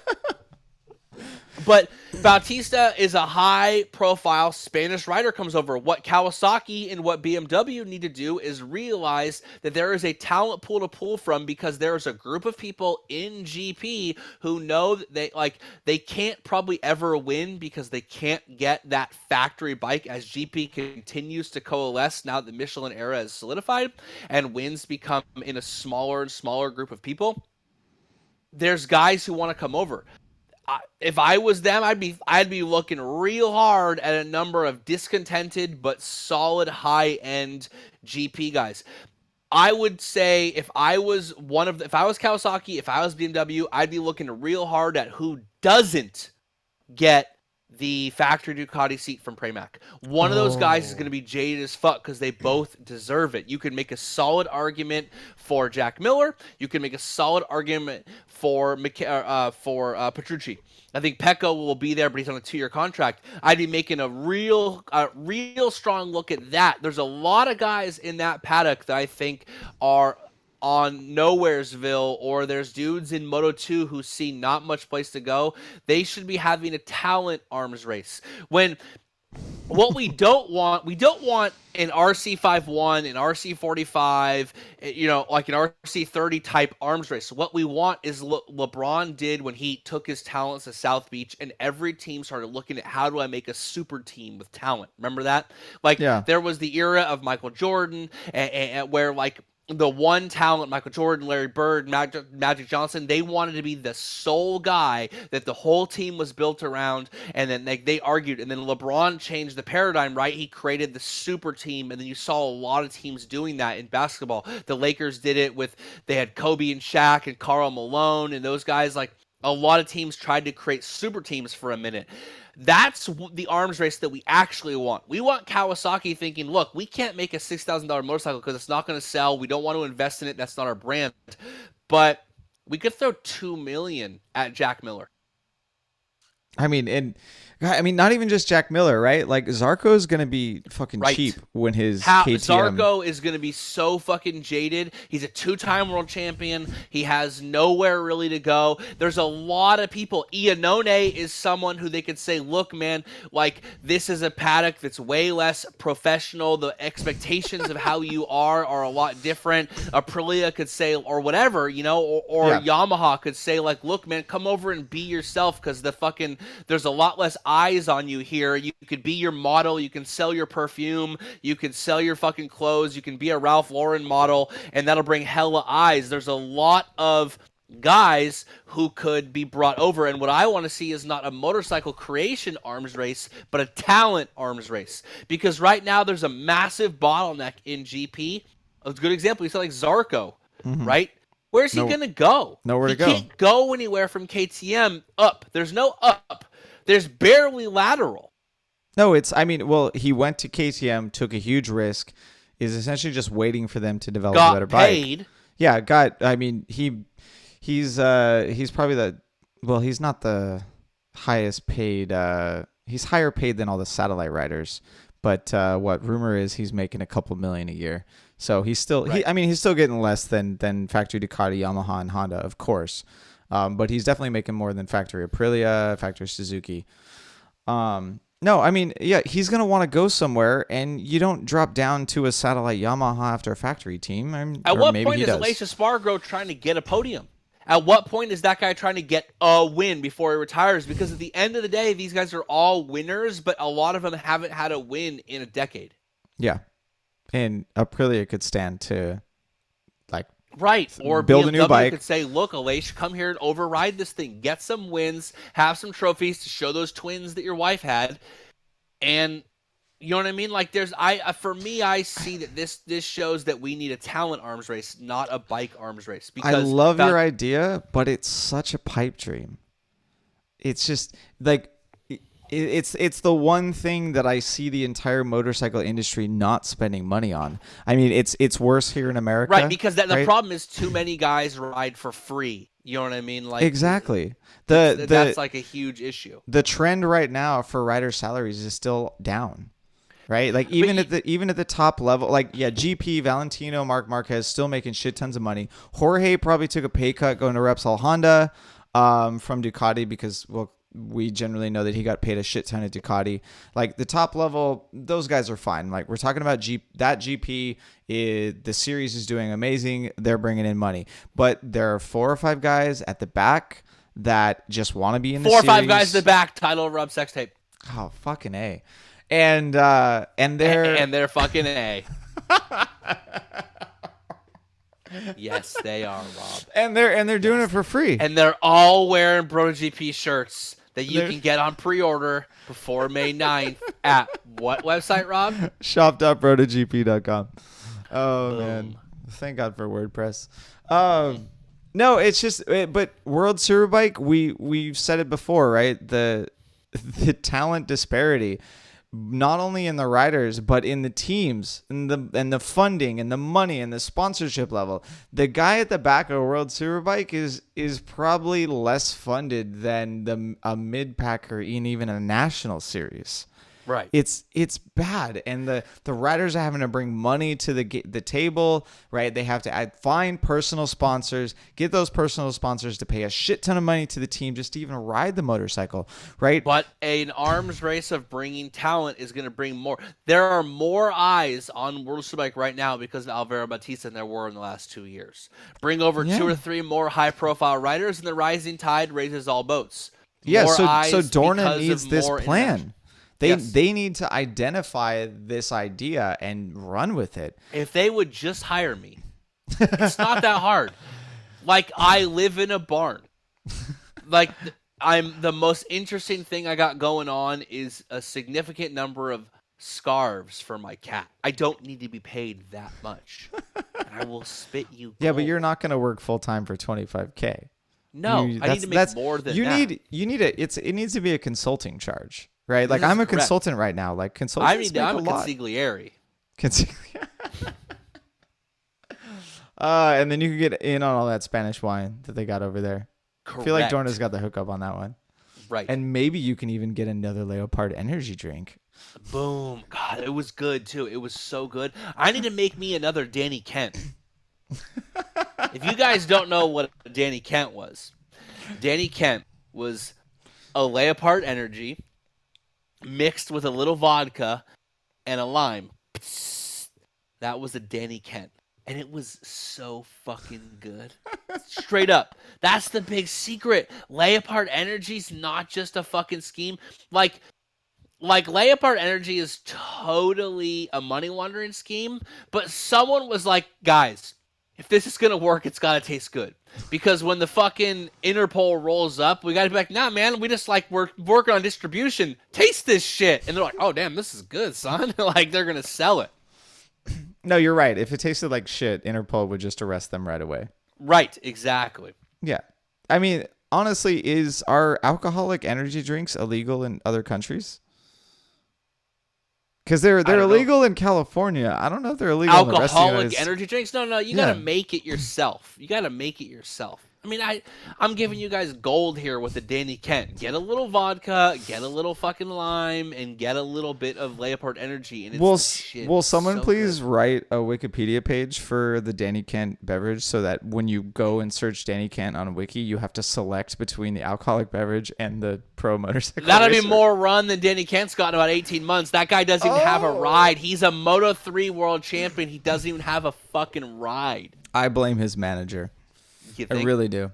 Bautista is a high-profile Spanish rider comes over. What Kawasaki and what BMW need to do is realize that there is a talent pool to pull from because there is a group of people in GP who know that they can't probably ever win because they can't get that factory bike as GP continues to coalesce now that the Michelin era is solidified and wins become in a smaller and smaller group of people. There's guys who want to come over. If I was them, I'd be looking real hard at a number of discontented but solid high-end GP guys. I would say if I was Kawasaki, if I was BMW, I'd be looking real hard at who doesn't get the factory Ducati seat from Pramac. One of those guys is going to be jaded as fuck because they both deserve it. You can make a solid argument for Jack Miller. You can make a solid argument for Petrucci. I think Pecco will be there, but he's on a 2-year contract. I'd be making a real strong look at that. There's a lot of guys in that paddock that I think are on Nowheresville, or there's dudes in Moto2 who see not much place to go. They should be having a talent arms race. What we don't want an RC51, an RC45, like an RC30 type arms race. What we want is LeBron did when he took his talents to South Beach, and every team started looking at how do I make a super team with talent. Remember that? There was the era of Michael Jordan, and where the one talent, Michael Jordan, Larry Bird, Magic Johnson, they wanted to be the sole guy that the whole team was built around, and then they argued, and then LeBron changed the paradigm, right? He created the super team, and then you saw a lot of teams doing that in basketball. The Lakers did it they had Kobe and Shaq and Karl Malone, and those guys, a lot of teams tried to create super teams for a minute. That's the arms race that we actually want. We want Kawasaki thinking, look, we can't make a $6,000 motorcycle because it's not going to sell. We don't want to invest in it. That's not our brand. But we could throw $2 million at Jack Miller. I mean, not even just Jack Miller, right? Zarco is going to be fucking cheap when his KTM. Zarco is going to be so fucking jaded. He's a 2-time world champion. He has nowhere really to go. There's a lot of people. Iannone is someone who they could say, look, man, this is a paddock that's way less professional. The expectations of how you are a lot different. Aprilia could say, or whatever, or Yamaha could say, look, man, come over and be yourself because there's a lot less eyes on you here. You could be your model. You can sell your perfume. You can sell your fucking clothes. You can be a Ralph Lauren model, and that'll bring hella eyes. There's a lot of guys who could be brought over, and what I want to see is not a motorcycle creation arms race, but a talent arms race. Because right now there's a massive bottleneck in GP. A good example, you said Zarco, right? Where's he going to go? Nowhere to go. He can't go anywhere from KTM up. There's no up. There's barely lateral. No, he went to KTM, took a huge risk, is essentially just waiting for them to develop a better bike. Paid. Yeah, he's probably he's not the highest paid. He's higher paid than all the satellite riders, but what rumor is he's making a couple million a year. So he's still, he's still getting less than factory Ducati, Yamaha, and Honda, of course. But he's definitely making more than factory Aprilia, factory Suzuki. He's going to want to go somewhere, and you don't drop down to a satellite Yamaha after a factory team. At what point is Aleix Espargaro trying to get a podium? At what point is that guy trying to get a win before he retires? Because at the end of the day, these guys are all winners, but a lot of them haven't had a win in a decade. Yeah. And Aprilia could stand to, or build BMW a new bike. Could say, look, Aleix, come here and override this thing. Get some wins, have some trophies to show those twins that your wife had. And you know what I mean? For me, I see that this shows that we need a talent arms race, not a bike arms race. Because I love your idea, but it's such a pipe dream. It's just it's the one thing that I see the entire motorcycle industry not spending money on. It's worse here in America. Right, because the problem is too many guys ride for free. You know what I mean? Exactly. That's a huge issue. The trend right now for rider salaries is still down. Right? Even at the top level, GP, Valentino, Marc Marquez still making shit tons of money. Jorge probably took a pay cut going to Repsol Honda from Ducati because, we generally know that he got paid a shit ton at Ducati. Like the top level, those guys are fine. Like we're talking about that GP, the series is doing amazing. They're bringing in money. But there are 4 or 5 guys at the back that just want to be in the series. 4 or 5 guys at the back, title of Rob Sex Tape. Oh, fucking A. And they're fucking A. Yes, they are, Rob. And they're doing it for free. And they're all wearing BrotoGP shirts that you can get on pre-order before May 9th at what website, Rob? Shop.brotogp.com. Oh, boom. Man. Thank God for WordPress. No, it's just, but World Superbike, we've said it before, right? The talent disparity, not only in the riders, but in the teams and the funding and the money and the sponsorship level. The guy at the back of World Superbike is probably less funded than a mid-packer in even a national series. Right. It's bad, and the riders are having to bring money to the table, right? They have to find personal sponsors, get those personal sponsors to pay a shit ton of money to the team just to even ride the motorcycle, right? But an arms race of bringing talent is going to bring more. There are more eyes on World Superbike right now because of Alvaro Bautista than there were in the last 2 years. Bring over 2 or 3 more high-profile riders, and the rising tide raises all boats. Yeah, so Dorna needs this plan. They need to identify this idea and run with it. If they would just hire me, it's not that hard. Like, I live in a barn. Like, the most interesting thing I got going on is a significant number of scarves for my cat. I don't need to be paid that much. And I will spit you gold. Yeah, but you're not going to work full time for $25K. No, I need to make more than that. It needs to be a consulting charge. Right, like I'm a consultant right now. Like consultants make a lot. Consigliere. And then you can get in on all that Spanish wine that they got over there. Correct. I feel like Dorna's got the hookup on that one. Right. And maybe you can even get another Leopard energy drink. Boom. God, it was good too. It was so good. I need to make me another Danny Kent. If you guys don't know what Danny Kent was a Leopard energy mixed with a little vodka and a lime. That was a Danny Kent. And it was so fucking good. Straight up. That's the big secret. Leopard Energy's not just a fucking scheme. Like Leopard Energy is totally a money laundering scheme, but someone was like, guys, if this is going to work, it's got to taste good. Because when the fucking Interpol rolls up, we got to be like, nah, man, we're working on distribution. Taste this shit. And they're like, oh, damn, this is good, son. Like, they're going to sell it. No, you're right. If it tasted like shit, Interpol would just arrest them right away. Right, exactly. Yeah. I mean, honestly, are alcoholic energy drinks illegal in other countries? Because they're illegal in California. I don't know if they're illegal in the rest of the Alcoholic energy drinks? No, you got to make it yourself. I mean, I'm giving you guys gold here with the Danny Kent. Get a little vodka, get a little fucking lime, and get a little bit of Leopard energy. And will someone please write a Wikipedia page for the Danny Kent beverage so that when you go and search Danny Kent on a wiki, you have to select between the alcoholic beverage and the pro motorcycle That'll racer? be more run than Danny Kent's got in about 18 months. That guy doesn't even have a ride. He's a Moto3 world champion. He doesn't even have a fucking ride. I blame his manager. I really do.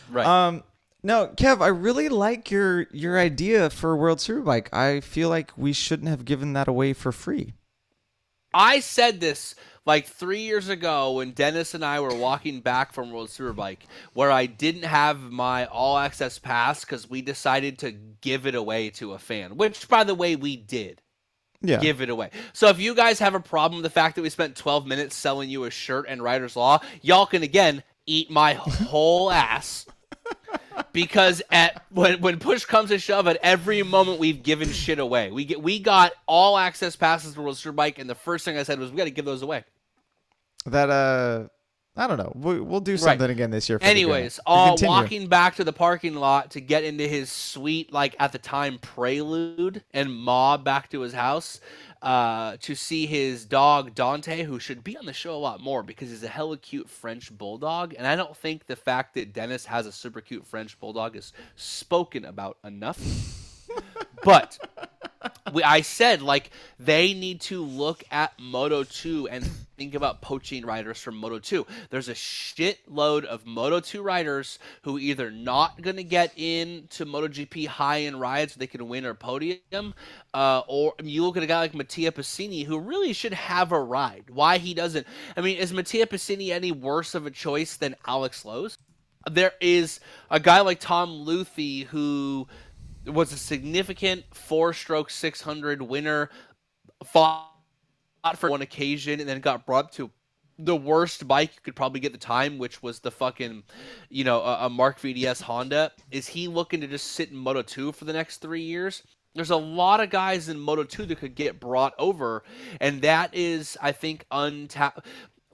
Right. No, Kev, I really like your idea for World Superbike. I feel like we shouldn't have given that away for free. I said this like 3 years ago when Dennis and I were walking back from World Superbike, where I didn't have my all access pass because we decided to give it away to a fan, which, by the way, we did. Yeah. Give it away. So if you guys have a problem with the fact that we spent 12 minutes selling you a shirt and Rider's Law, y'all can, again, eat my whole ass. Because when push comes to shove, at every moment we've given shit away. We got all access passes to World Superbike, and the first thing I said was we got to give those away. That I don't know. We'll do Right. something again this year for the Granite. Anyways, Continue. walking back to the parking lot to get into his sweet, like at the time, prelude and mob back to his house to see his dog Dante, who should be on the show a lot more because he's a hella cute French bulldog. And I don't think the fact that Dennis has a super cute French bulldog is spoken about enough. But I said, like, they need to look at Moto2 and think about poaching riders from Moto2. There's a shitload of Moto2 riders who either not going to get into MotoGP high-end rides so they can win or podium, or you look at a guy like Mattia Passini who really should have a ride. Why he doesn't? I mean, is Mattia Passini any worse of a choice than Alex Lowe's? There is a guy like Tom Luthi who was a significant 4-stroke 600 winner, fought for one occasion, and then got brought up to the worst bike you could probably get at the time, which was the fucking, a Mark VDS Honda. Is he looking to just sit in Moto2 for the next 3 years? There's a lot of guys in Moto2 that could get brought over, and that is, I think, untapped.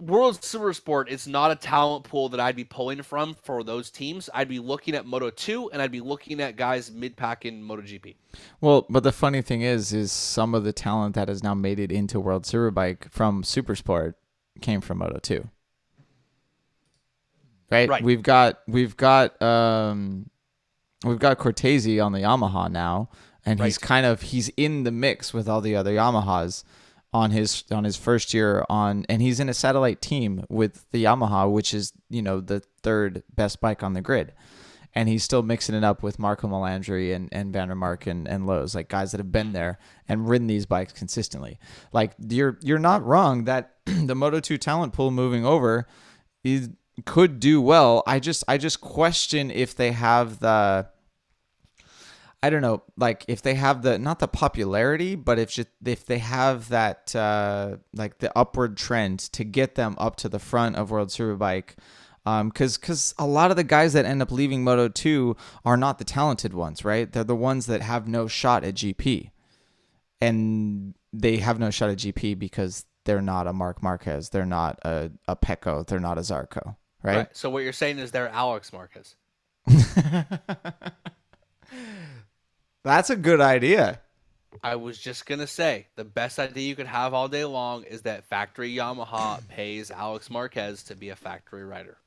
World Supersport is not a talent pool that I'd be pulling from for those teams. I'd be looking at Moto2 and I'd be looking at guys mid-pack in MotoGP. Well, but the funny thing is some of the talent that has now made it into World Superbike from Supersport came from Moto2. Right? We've got Cortese on the Yamaha now, and he's in the mix with all the other Yamahas on his first year and he's in a satellite team with the Yamaha, which is, the third best bike on the grid. And he's still mixing it up with Marco Melandri and Van der Mark and Lowe's, like guys that have been there and ridden these bikes consistently. Like you're not wrong that the Moto2 talent pool moving over could do well. I just question if they have I don't know, like if they have not the popularity, but if they have that like the upward trend to get them up to the front of World Superbike, because a lot of the guys that end up leaving Moto2 are not the talented ones, right? They're the ones that have no shot at GP, and they have no shot at GP because they're not a Marc Marquez, they're not a Pecco, they're not a Zarco, right? So what you're saying is they're Alex Marquez. That's a good idea. I was just going to say, the best idea you could have all day long is that factory Yamaha pays Alex Marquez to be a factory rider.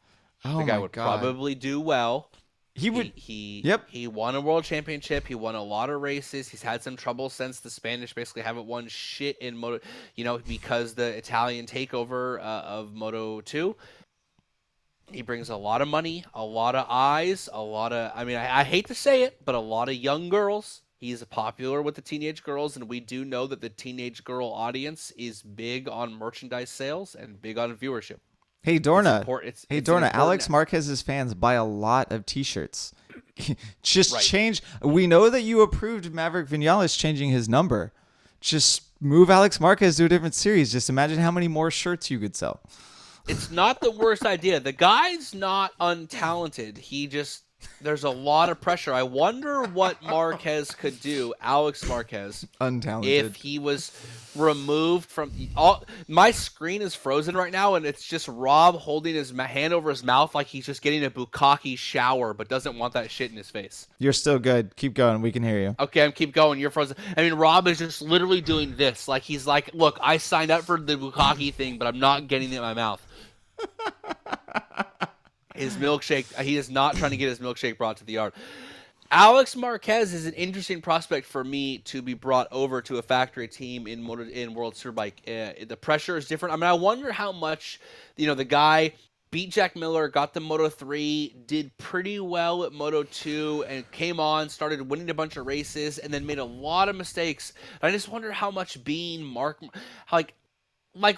Oh, the guy would probably do well. He would. He won a world championship. He won a lot of races. He's had some trouble since the Spanish basically haven't won shit in Moto, because the Italian takeover of Moto2. He brings a lot of money, a lot of eyes, I hate to say it, but a lot of young girls. He's popular with the teenage girls, and we do know that the teenage girl audience is big on merchandise sales and big on viewership. Hey, Dorna. Alex Marquez's fans buy a lot of T-shirts. Just change. We know that you approved Maverick Vinales changing his number. Just move Alex Marquez to a different series. Just imagine how many more shirts you could sell. It's not the worst idea. The guy's not untalented. There's a lot of pressure. I wonder what Marquez could do, Alex Marquez, untalented, if he was removed from my screen is frozen right now, and it's just Rob holding his hand over his mouth like he's just getting a bukkake shower, but doesn't want that shit in his face. You're still good. Keep going. We can hear you. Okay, keep going. You're frozen. I mean, Rob is just literally doing this. Like he's like, look, I signed up for the bukkake thing, but I'm not getting it in my mouth. His milkshake, he is not trying to get his milkshake brought to the yard. Alex Marquez is an interesting prospect for me to be brought over to a factory team in World Superbike. The pressure is different. I mean, I wonder how much, the guy beat Jack Miller, got the Moto3, did pretty well at Moto2, and came on, started winning a bunch of races, and then made a lot of mistakes. And I just wonder how much being like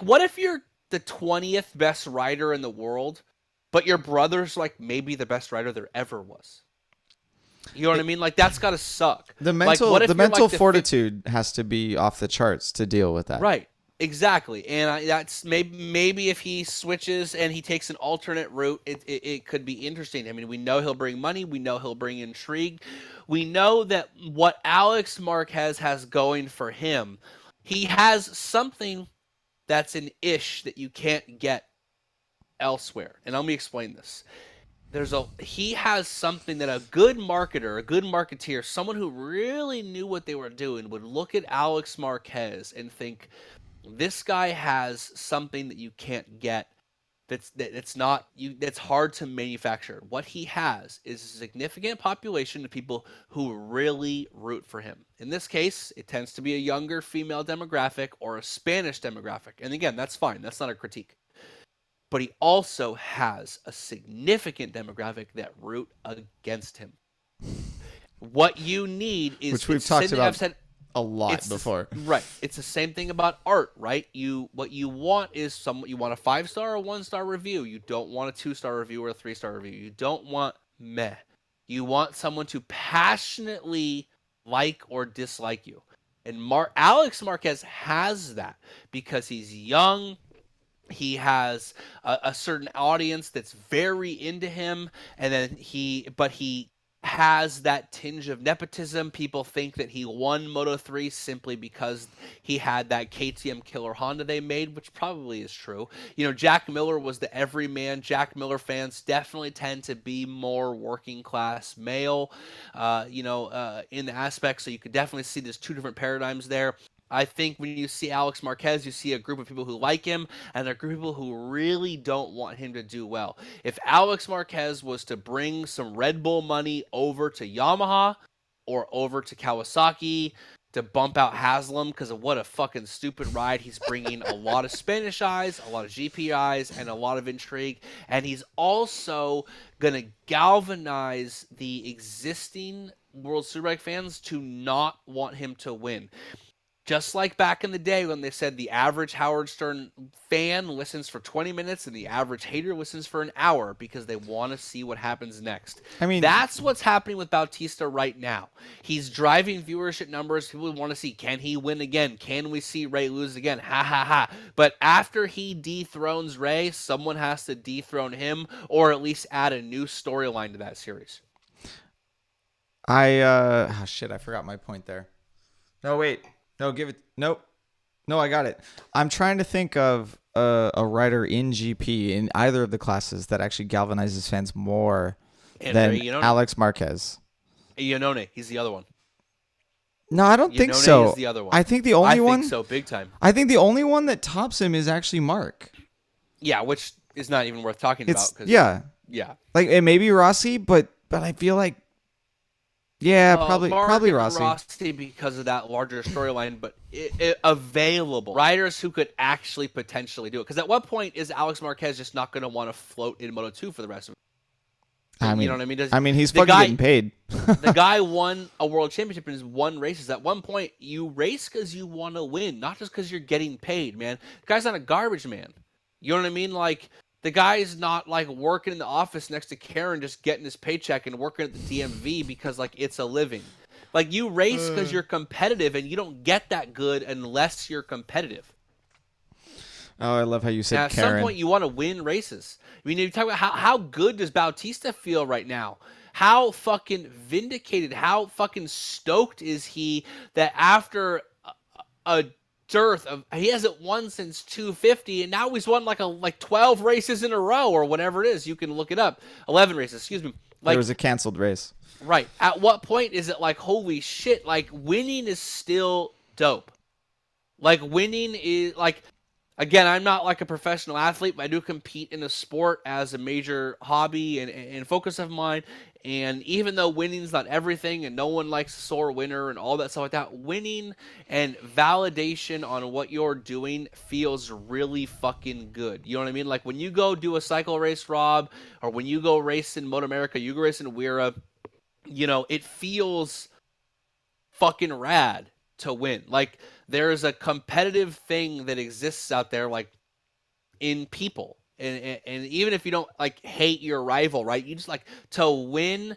what if you're the 20th best rider in the world, but your brother's like maybe the best rider there ever was? You know what I mean? Like that's gotta suck. The mental fortitude has to be off the charts to deal with that. Right. Exactly. And that's maybe if he switches and he takes an alternate route, it could be interesting. I mean, we know he'll bring money. We know he'll bring intrigue. We know that what Alex Marquez has going for him, he has something that's an ish that you can't get elsewhere. And let me explain this. He has something that a good marketer, a good marketeer, someone who really knew what they were doing would look at Alex Marquez and think, this guy has something that you can't get. That's hard to manufacture. What he has is a significant population of people who really root for him. In this case, it tends to be a younger female demographic or a Spanish demographic. And again, that's fine. That's not a critique. But he also has a significant demographic that root against him. What you need is, which we've talked about a lot before. Right. It's the same thing about art, right? What you want is you want a 5-star or 1-star review. You don't want a 2-star review or a 3-star review. You don't want meh. You want someone to passionately like or dislike you. And Alex Marquez has that because he's young. He has a certain audience that's very into him, and then he has that tinge of nepotism. People think that he won Moto3 simply because he had that KTM killer Honda they made, which probably is true. Jack Miller was the everyman. Jack Miller fans definitely tend to be more working class male, in the aspect. So you could definitely see there's two different paradigms there. I think when you see Alex Marquez, you see a group of people who like him and a group of people who really don't want him to do well. If Alex Marquez was to bring some Red Bull money over to Yamaha or over to Kawasaki to bump out Haslam because of what a fucking stupid ride, he's bringing a lot of Spanish eyes, a lot of GP eyes, and a lot of intrigue. And he's also going to galvanize the existing World Superbike fans to not want him to win. Just like back in the day when they said the average Howard Stern fan listens for 20 minutes and the average hater listens for an hour because they want to see what happens next. I mean, that's what's happening with Bautista right now. He's driving viewership numbers. People want to see, can he win again? Can we see Rea lose again? Ha, ha, ha. But after he dethrones Rea, someone has to dethrone him or at least add a new storyline to that series. I forgot my point there. No, wait. No, give it. Nope. No, I got it. I'm trying to think of a rider in GP in either of the classes that actually galvanizes fans more than Alex Marquez. Iannone, he's the other one. No, I don't think so. Is the other one. I think the only one. I think so, big time. I think the only one that tops him is actually Mark. Yeah, which is not even worth talking about. Yeah. Like it may be Rossi, but I feel like. Yeah, probably Rossi because of that larger storyline, but available riders who could actually potentially do it. Because at what point is Alex Marquez just not going to want to float in Moto2 for the rest of it? You know what I mean? He's fucking getting paid. The guy won a world championship and has won races. At one point, you race because you want to win, not just because you're getting paid, man. The guy's not a garbage man. You know what I mean? Like, the guy's not like working in the office next to Karen, just getting his paycheck and working at the DMV because like it's a living. Like you race because you're competitive, and you don't get that good unless you're competitive. Oh, I love how you said At Karen. Some point, you want to win races. I mean, you talk about how good does Bautista feel right now? How fucking vindicated? How fucking stoked is he that after a dearth of, he hasn't won since 250, and now he's won like 12 races in a row or whatever it is. You can look it up. 11 races, excuse me. There was a canceled race. Right. At what point is it like, holy shit, like winning is still dope. Like winning is like, again, I'm not like a professional athlete, but I do compete in a sport as a major hobby and focus of mine. And even though winning's not everything and no one likes a sore winner and all that stuff like that, winning and validation on what you're doing feels really fucking good. You know what I mean? Like when you go do a cycle race, Rob, or when you go race in Moto America, you go race in Wira, it feels fucking rad to win. Like there is a competitive thing that exists out there, like in people. And even if you don't like hate your rival, right? You just like to win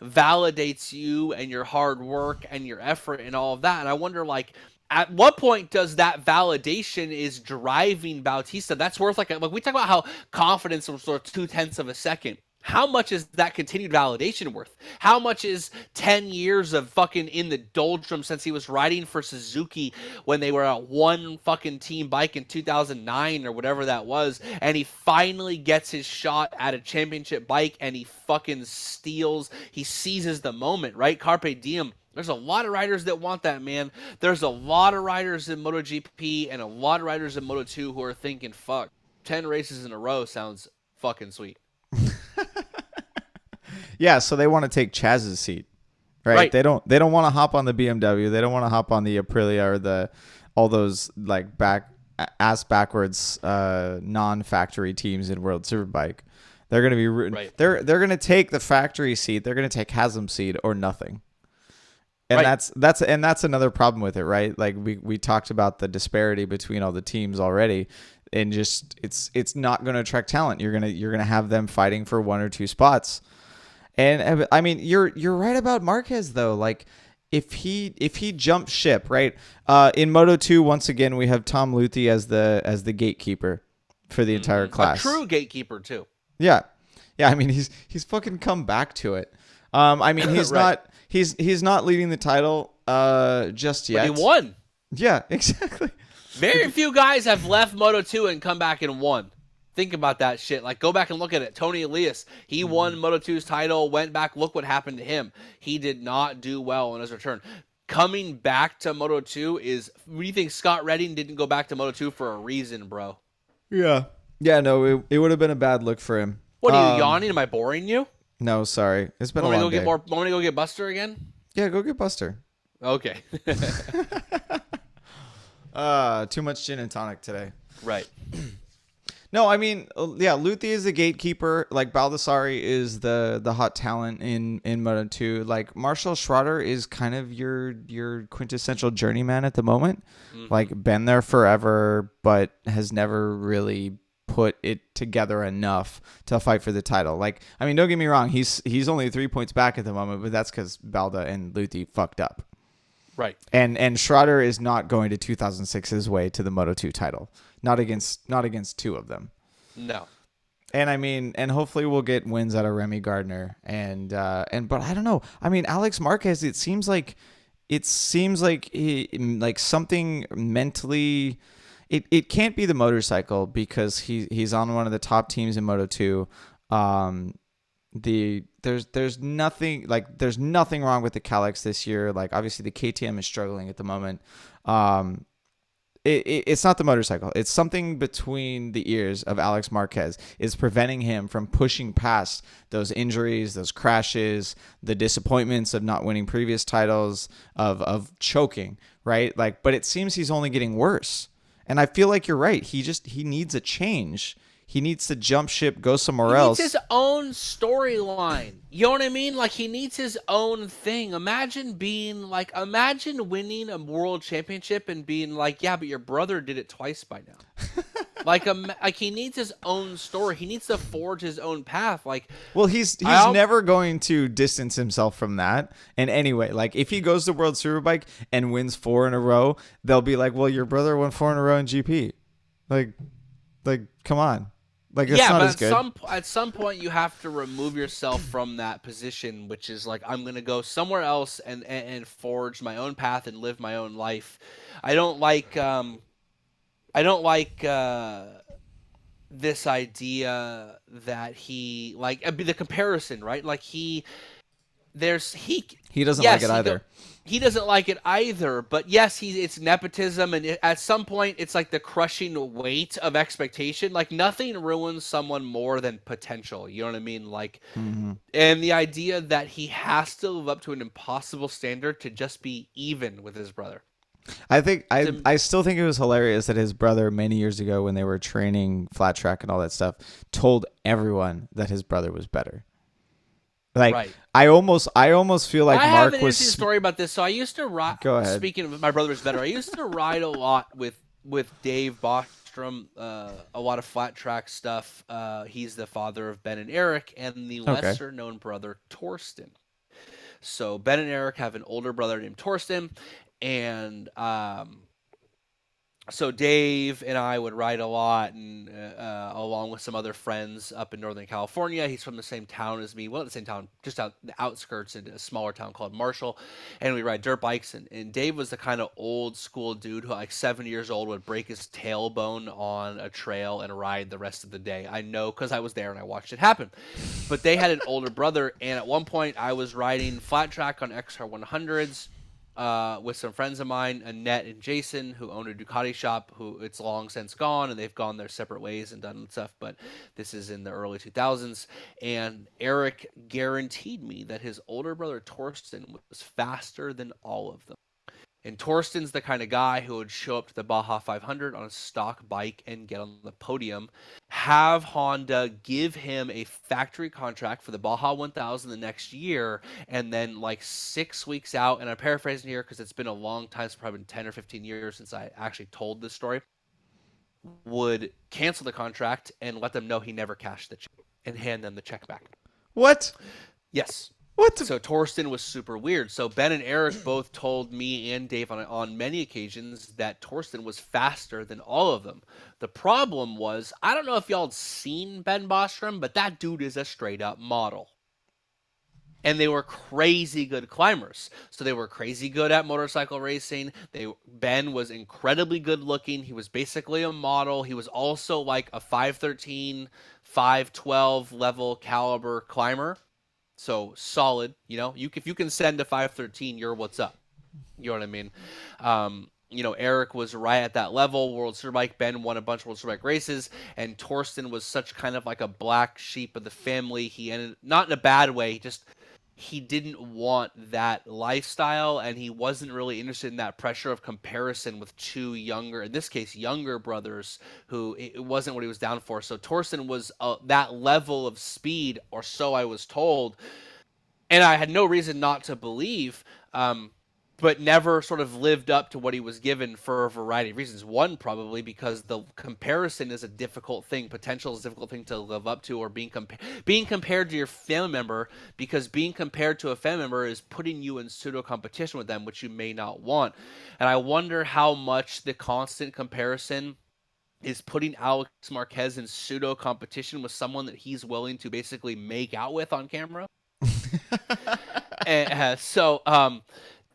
validates you and your hard work and your effort and all of that. And I wonder, like, at what point does that validation is driving Bautista? That's worth like we talk about how confidence was sort of 0.2 of a second. How much is that continued validation worth? How much is 10 years of fucking in the doldrum since he was riding for Suzuki when they were a one fucking team bike in 2009 or whatever that was, and he finally gets his shot at a championship bike and he fucking he seizes the moment, right? Carpe diem. There's a lot of riders that want that, man. There's a lot of riders in MotoGP and a lot of riders in Moto2 who are thinking, fuck, 10 races in a row sounds fucking sweet. Yeah, so they want to take Chaz's seat, right? They don't want to hop on the BMW. They don't want to hop on the Aprilia or all those like ass backwards non-factory teams in World Superbike. They're going to be they're going to take the factory seat. They're going to take Haslam's seat or nothing. And that's another problem with it, right? Like we talked about the disparity between all the teams already, and just it's not going to attract talent. You're gonna have them fighting for one or two spots. And I mean, you're right about Marquez though. Like if he jumps ship, right? In Moto2, once again, we have Tom Luthi as the gatekeeper for the entire class. A true gatekeeper too. Yeah. I mean, he's fucking come back to it. I mean, he's not he's not leading the title just yet. But he won. Yeah, exactly. Very few guys have left Moto2 and come back and won. Think about that shit. Like, go back and look at it. Tony Elias, he won Moto2's title, went back, look what happened to him. He did not do well on his return. Coming back to Moto2 is, we think Scott Redding didn't go back to Moto2 for a reason, bro. Yeah. Yeah, no, it would have been a bad look for him. What, are you yawning? Am I boring you? No, sorry. It's been a long day. Want me to go get Buster again? Yeah, go get Buster. Okay. Too much gin and tonic today. Right. No, I mean, yeah, Luthi is the gatekeeper. Like Baldassarri is the hot talent in Moto2. Like Marshall Schrotter is kind of your quintessential journeyman at the moment. Mm-hmm. Like been there forever, but has never really put it together enough to fight for the title. Like, I mean, don't get me wrong, he's only 3 points back at the moment, but that's because Balda and Luthi fucked up. Right. And Schrotter is not going to 2006's way to the Moto2 title. Not against two of them. No. And I mean, and hopefully we'll get wins out of Remy Gardner but I don't know. I mean, Alex Marquez, it seems like something mentally. It can't be the motorcycle because he's on one of the top teams in Moto2. There's nothing wrong with the Kalex this year. Like obviously the KTM is struggling at the moment. It's not the motorcycle. It's something between the ears of Alex Marquez is preventing him from pushing past those injuries, those crashes, the disappointments of not winning previous titles, of choking, right? Like, but it seems he's only getting worse. And I feel like you're right. He needs a change. He needs to jump ship, go somewhere else. He needs his own storyline. You know what I mean? Like, he needs his own thing. Imagine winning a world championship and being like, yeah, but your brother did it twice by now. like he needs his own story. He needs to forge his own path. Like, well, he's never going to distance himself from that. And anyway, like if he goes to World Superbike and wins 4 in a row, they'll be like, well, your brother won 4 in a row in GP. Like, come on. Like, it's not as good. At some point, you have to remove yourself from that position, which is like, I'm going to go somewhere else and forge my own path and live my own life. I don't like this idea that he, like, the comparison, right? Like, he doesn't like it either. He doesn't like it either, but yes, it's nepotism, and at some point, it's like the crushing weight of expectation. Like, nothing ruins someone more than potential, you know what I mean? Like, and the idea that he has to live up to an impossible standard to just be even with his brother. I still think it was hilarious that his brother, many years ago when they were training flat track and all that stuff, told everyone that his brother was better. Like, right. I almost feel like Mark was. I have an interesting was story about this. So I used to ride. Go ahead. Speaking of my brother's better, I used to ride a lot with Dave Bostrom, a lot of flat track stuff. He's the father of Ben and Eric, and the lesser known brother Torsten. So Ben and Eric have an older brother named Torsten, and So Dave and I would ride a lot, and along with some other friends up in Northern California. He's from the same town as me. Well, not the same town, just out the outskirts in a smaller town called Marshall. And we ride dirt bikes. And Dave was the kind of old school dude who, like 7 years old, would break his tailbone on a trail and ride the rest of the day. I know because I was there and I watched it happen. But they had an older brother, and at one point I was riding flat track on XR100s with some friends of mine, Annette and Jason, who own a Ducati shop, who it's long since gone, and they've gone their separate ways and done stuff, but this is in the early 2000s. And Eric guaranteed me that his older brother, Torsten, was faster than all of them. And Torsten's the kind of guy who would show up to the Baja 500 on a stock bike and get on the podium, have Honda give him a factory contract for the Baja 1000 the next year, and then like 6 weeks out, and I'm paraphrasing here because it's been a long time, it's probably been 10 or 15 years since I actually told this story, would cancel the contract and let them know he never cashed the check and hand them the check back. What? Yes. What? So Torsten was super weird. So Ben and Eric both told me and Dave on many occasions that Torsten was faster than all of them. The problem was, I don't know if y'all had seen Ben Bostrom, but that dude is a straight up model. And they were crazy good climbers. So they were crazy good at motorcycle racing. Ben was incredibly good looking. He was basically a model. He was also like a 513, 512 level caliber climber. So solid, you know, if you can send a 513, you're what's up. You know what I mean? Eric was right at that level. World Superbike. Ben won a bunch of World Superbike races, and Torsten was such kind of like a black sheep of the family. He ended, not in a bad way, he didn't want that lifestyle, and he wasn't really interested in that pressure of comparison with two younger, in this case, younger brothers who it wasn't what he was down for. So Torsten was that level of speed, or so I was told, and I had no reason not to believe, but never sort of lived up to what he was given for a variety of reasons. One, probably because the comparison is a difficult thing. Potential is a difficult thing to live up to, or being compared to your family member, because being compared to a family member is putting you in pseudo competition with them, which you may not want. And I wonder how much the constant comparison is putting Alex Marquez in pseudo competition with someone that he's willing to basically make out with on camera.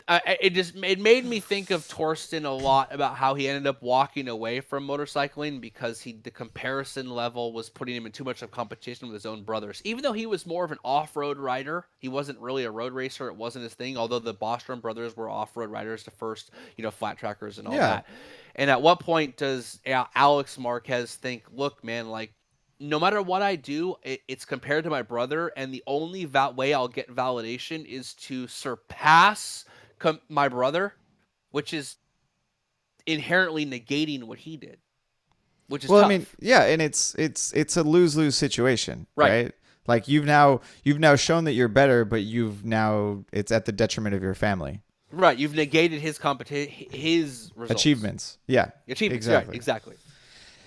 It made me think of Torsten a lot, about how he ended up walking away from motorcycling because the comparison level was putting him in too much of competition with his own brothers. Even though he was more of an off-road rider, he wasn't really a road racer. It wasn't his thing. Although the Bostrom brothers were off-road riders, the first, flat trackers and all that. And at what point does Alex Marquez think, look, man, like, no matter what I do, it's compared to my brother, and the only way I'll get validation is to surpass my brother, which is inherently negating what he did, which is tough. I mean, yeah, and it's a lose-lose situation, right? Like you've now shown that you're better, but it's at the detriment of your family. Right, you've negated his his results. Achievements. Yeah. Achievements, exactly. Right, exactly.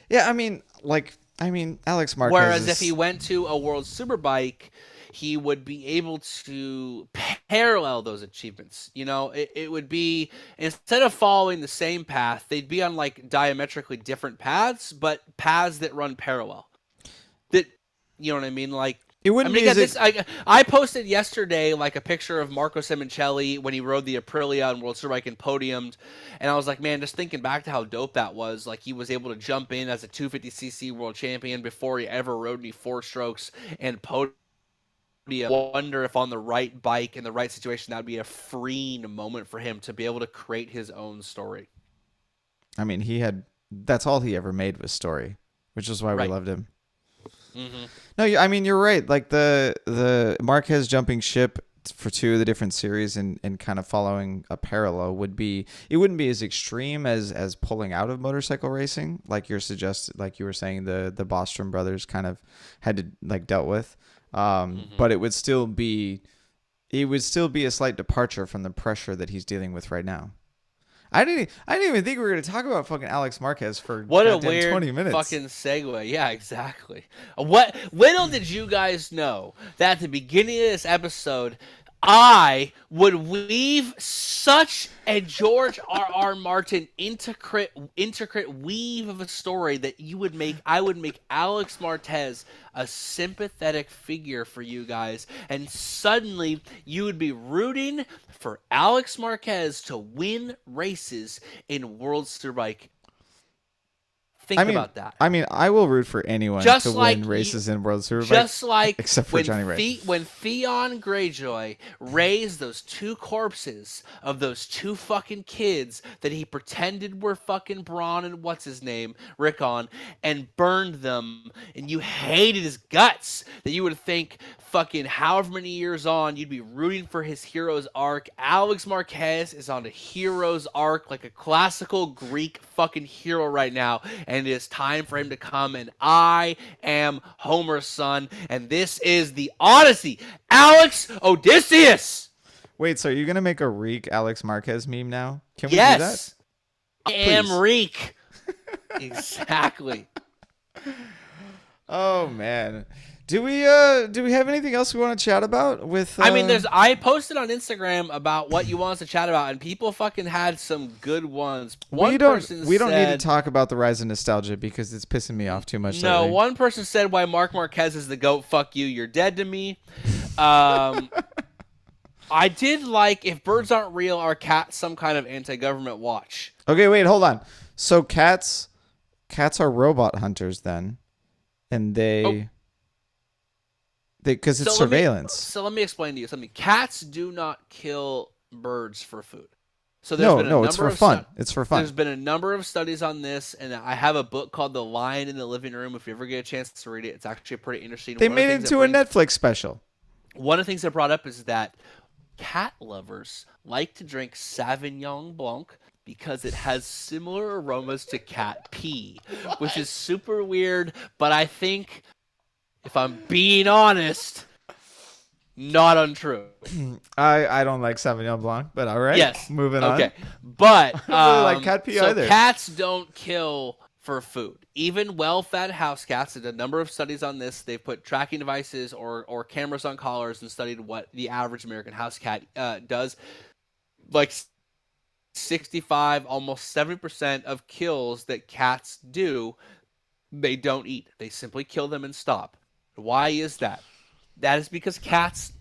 Yeah, I mean, Alex Marquez. Whereas if he went to a World Superbike, he would be able to parallel those achievements. It would be, instead of following the same path, they'd be on like diametrically different paths, but paths that run parallel. That, you know what I mean? Like, it wouldn't be I posted yesterday like a picture of Marco Simoncelli when he rode the Aprilia on World Superbike and podiumed, and I was like, man, just thinking back to how dope that was. Like, he was able to jump in as a 250cc world champion before he ever rode any four strokes and podium. I wonder if on the right bike in the right situation, that would be a freeing moment for him to be able to create his own story. I mean, that's all he ever made was story, which is why we loved him. Mm-hmm. No, I mean, you're right. Like the Marquez jumping ship for two of the different series and kind of following a parallel wouldn't be as extreme as pulling out of motorcycle racing, like you were saying the Bostrom brothers kind of had to like dealt with. But it would still be a slight departure from the pressure that he's dealing with right now. I didn't even think we were going to talk about fucking Alex Marquez for what a weird 20 minutes. Fucking segue. Yeah, exactly. Little did you guys know that at the beginning of this episode, I would weave such a George R. Martin intricate weave of a story that I would make Alex Marquez a sympathetic figure for you guys, and suddenly you would be rooting for Alex Marquez to win races in World Superbike. Think about that. I mean, I will root for anyone to win races in World Superbike. Just like except for Johnny Ray. When Theon Greyjoy raised those two corpses of those two fucking kids that he pretended were fucking Braun and what's his name, Rickon, and burned them, and you hated his guts, that you would think fucking however many years on you'd be rooting for his hero's arc. Alex Marquez is on a hero's arc like a classical Greek fucking hero right now, and it is time for him to come, and I am Homer's son, and this is the Odyssey. Alex Odysseus! Wait, so are you going to make a Reek Alex Marquez meme now? Can we do that? I Please. am Reek. Exactly. Oh, man. Do we have anything else we want to chat about with I mean, I posted on Instagram about what you want us to chat about, and people fucking had some good ones. We don't need to talk about the rise of nostalgia because it's pissing me off too much. No, lately. one person said, "Why Mark Marquez is the GOAT, fuck you, you're dead to me." I did like, if birds aren't real, are cats some kind of anti-government watch? Okay, wait, hold on. So cats are robot hunters then, and because it's surveillance. Let me explain to you something. Cats do not kill birds for food. So there's it's for fun. It's for fun. There's been a number of studies on this, and I have a book called The Lion in the Living Room. If you ever get a chance to read it, it's actually pretty interesting. They made it into a Netflix special. One of the things I brought up is that cat lovers like to drink Sauvignon Blanc because it has similar aromas to cat pee, which is super weird, but I think, if I'm being honest, not untrue. I don't like Sauvignon Blanc, but all right. Yes. Moving on. Okay. But I don't really like cat pee either. Cats don't kill for food. Even well-fed house cats, did a number of studies on this. They've put tracking devices or cameras on collars and studied what the average American house cat does. Like 65, almost 70% of kills that cats do, they don't eat. They simply kill them and stop. Why is that? That is because cats,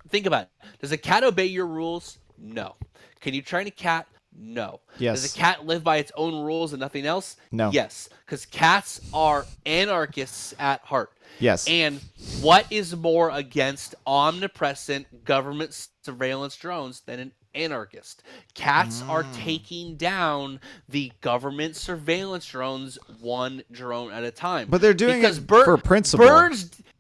think about it. Does a cat obey your rules? No. Can you train a cat? No. Yes. Does a cat live by its own rules and nothing else? No. Yes. Because cats are anarchists at heart. Yes. And what is more against omnipresent government surveillance drones than an anarchist? Cats are taking down the government surveillance drones one drone at a time. But they're doing it for principle.